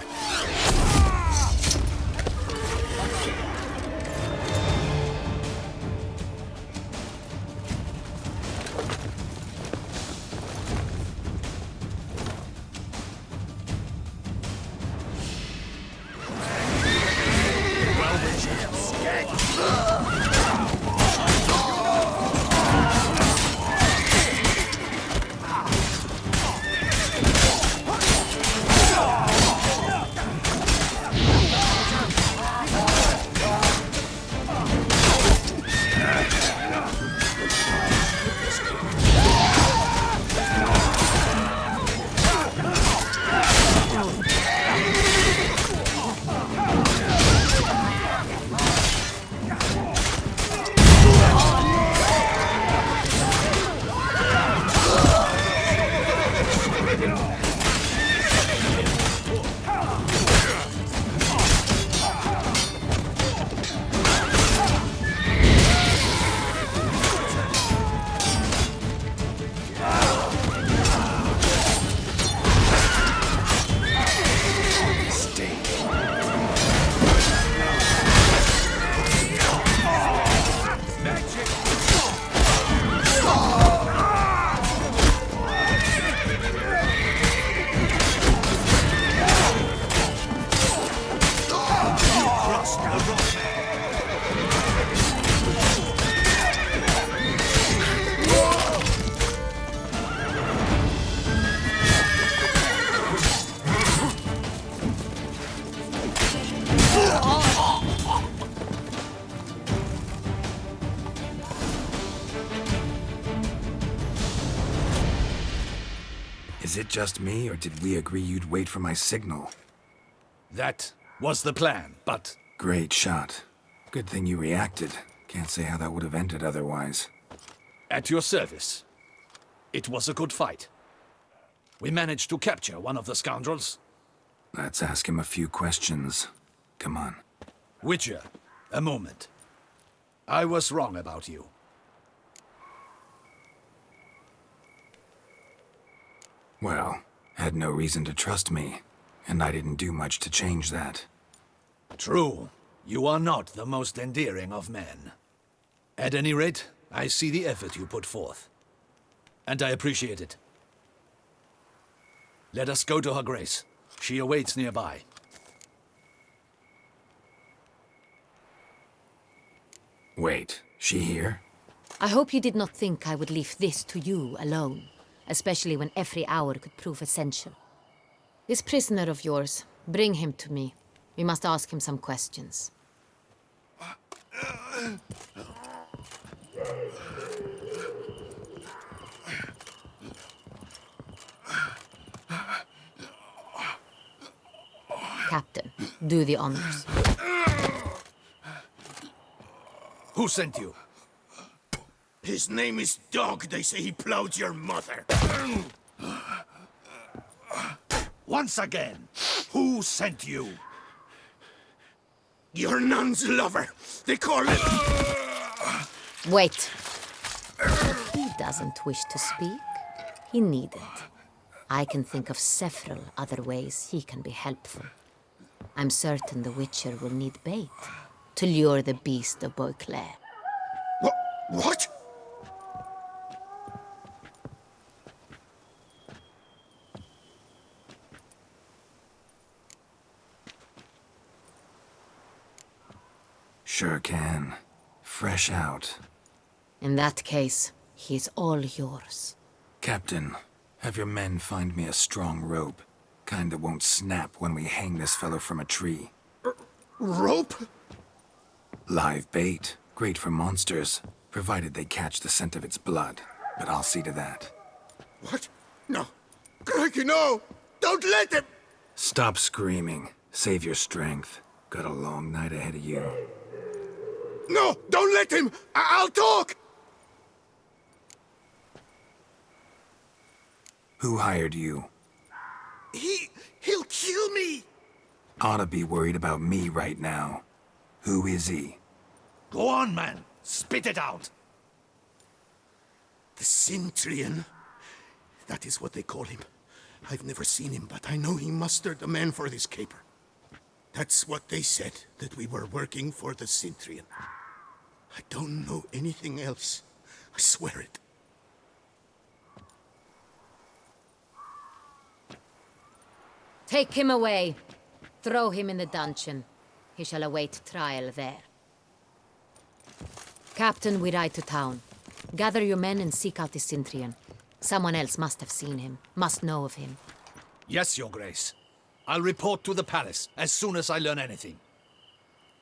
Is it just me, or did we agree you'd wait for my signal? That was the plan, but... Great shot. Good thing you reacted. Can't say how that would have ended otherwise. At your service. It was a good fight. We managed to capture one of the scoundrels. Let's ask him a few questions. Come on. Witcher, a moment. I was wrong about you. Well, had no reason to trust me, and I didn't do much to change that. True. You are not the most endearing of men. At any rate, I see the effort you put forth. And I appreciate it. Let us go to her grace. She awaits nearby. Wait, she here? I hope you did not think I would leave this to you alone, especially when every hour could prove essential. This prisoner of yours, bring him to me. We must ask him some questions. Captain, do the honors. Who sent you? His name is Dog. They say he plowed your mother. Once again, who sent you? Your nun's lover. They call it... Wait. If he doesn't wish to speak, he needn't. I can think of several other ways he can be helpful. I'm certain the Witcher will need bait to lure the beast of Beauclair. What? Sure can. Fresh out. In that case, he's all yours. Captain, have your men find me a strong rope. Kind that won't snap when we hang this fellow from a tree. Rope? Live bait. Great for monsters, provided they catch the scent of its blood. But I'll see to that. What? No. Crikey, no! Don't let him! Stop screaming. Save your strength. Got a long night ahead of you. No! Don't let him! I'll talk! Who hired you? He'll kill me! Ought to be worried about me right now. Who is he? Go on, man. Spit it out. The Cintrian. That is what they call him. I've never seen him, but I know he mustered a man for this caper. That's what they said, that we were working for the Cintrian. I don't know anything else. I swear it. Take him away. Throw him in the dungeon. He shall await trial there. Captain, we ride to town. Gather your men and seek out the Cintrian. Someone else must have seen him, must know of him. Yes, Your Grace. I'll report to the palace as soon as I learn anything.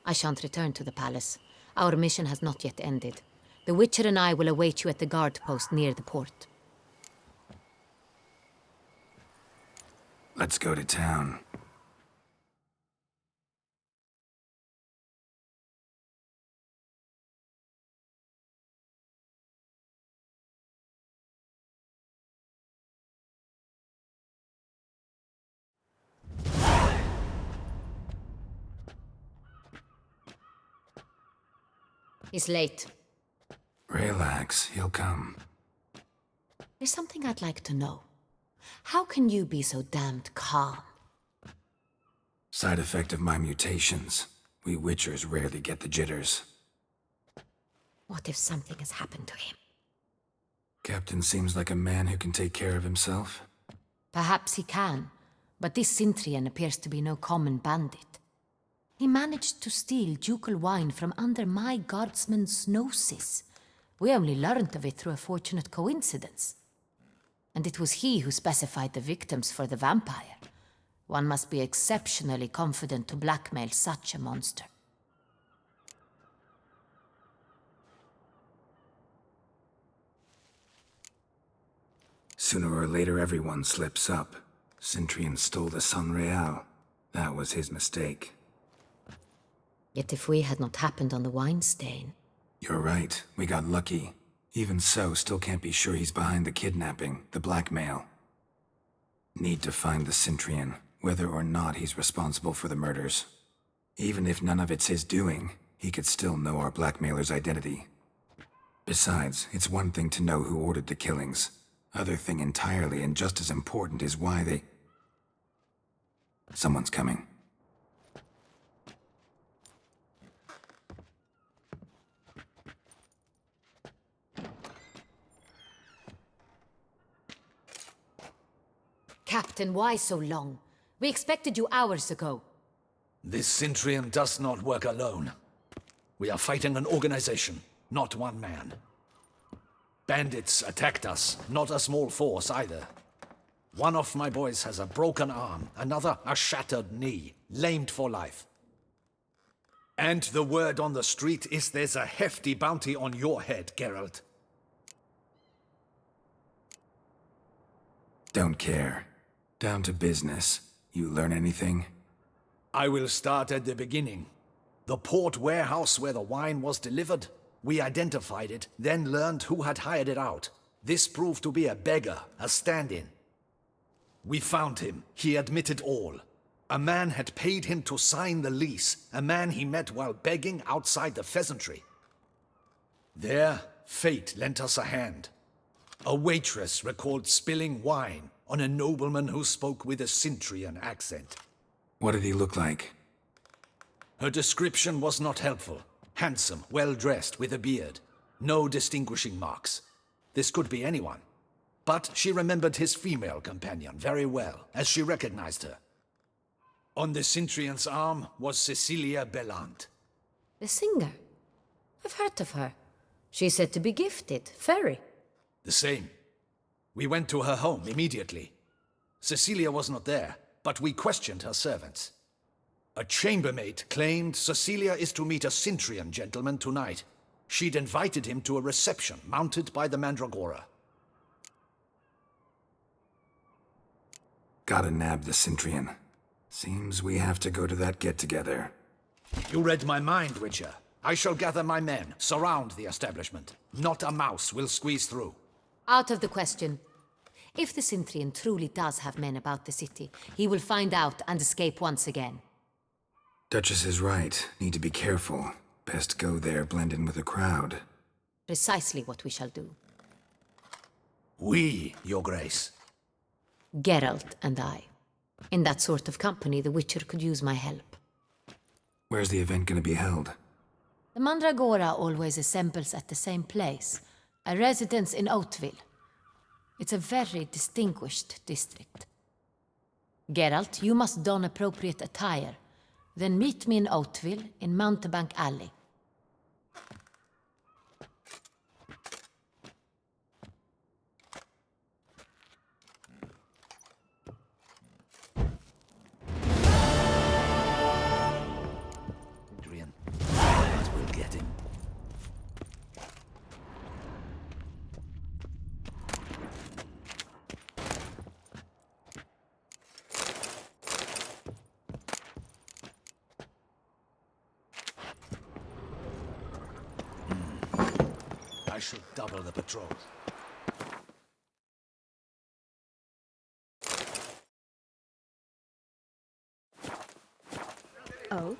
I shan't return to the palace. Our mission has not yet ended. The Witcher and I will await you at the guard post near the port. Let's go to town. He's late. Relax, he'll come. There's something I'd like to know. How can you be so damned calm? Side effect of my mutations. We Witchers rarely get the jitters. What if something has happened to him? Captain seems like a man who can take care of himself. Perhaps he can, but this Cintrian appears to be no common bandit. He managed to steal ducal wine from under my guardsman's noses. We only learned of it through a fortunate coincidence. And it was he who specified the victims for the vampire. One must be exceptionally confident to blackmail such a monster. Sooner or later, everyone slips up. Cintrian stole the Sun Real. That was his mistake. Yet if we had not happened on the wine stain... You're right. We got lucky. Even so, still can't be sure he's behind the kidnapping, the blackmail. Need to find the Cintrian, whether or not he's responsible for the murders. Even if none of it's his doing, he could still know our blackmailer's identity. Besides, it's one thing to know who ordered the killings. Other thing entirely, and just as important, is why they... Someone's coming. Captain, why so long? We expected you hours ago. This Cintrian does not work alone. We are fighting an organization, not one man. Bandits attacked us, not a small force either. One of my boys has a broken arm, another a shattered knee, lamed for life. And the word on the street is there's a hefty bounty on your head, Geralt. Don't care. Down to business. You learn anything? I will start at the beginning. The port warehouse where the wine was delivered. We identified it, then learned who had hired it out. This proved to be a beggar, a stand-in. We found him. He admitted all. A man had paid him to sign the lease, a man he met while begging outside the pheasantry. There, fate lent us a hand. A waitress recalled spilling wine on a nobleman who spoke with a Cintrian accent. What did he look like? Her description was not helpful. Handsome, well-dressed, with a beard. No distinguishing marks. This could be anyone. But she remembered his female companion very well, as she recognized her. On the Cintrian's arm was Cecilia Bellant. The singer? I've heard of her. She's said to be gifted, fairy. The same. We went to her home immediately. Cecilia was not there, but we questioned her servants. A chambermaid claimed Cecilia is to meet a Cintrian gentleman tonight. She'd invited him to a reception mounted by the Mandragora. Gotta nab the Cintrian. Seems we have to go to that get-together. You read my mind, Witcher. I shall gather my men, surround the establishment. Not a mouse will squeeze through. Out of the question. If the Cintrian truly does have men about the city, he will find out and escape once again. Duchess is right. Need to be careful. Best go there, blend in with the crowd. Precisely what we shall do. We, Your Grace. Geralt and I. In that sort of company, the Witcher could use my help. Where's the event gonna be held? The Mandragora always assembles at the same place, a residence in Oatville. It's a very distinguished district. Geralt, you must don appropriate attire. Then meet me in Oatville, in Mountebank Alley. Adrian, but we'll get him. I should double the patrol. Oh?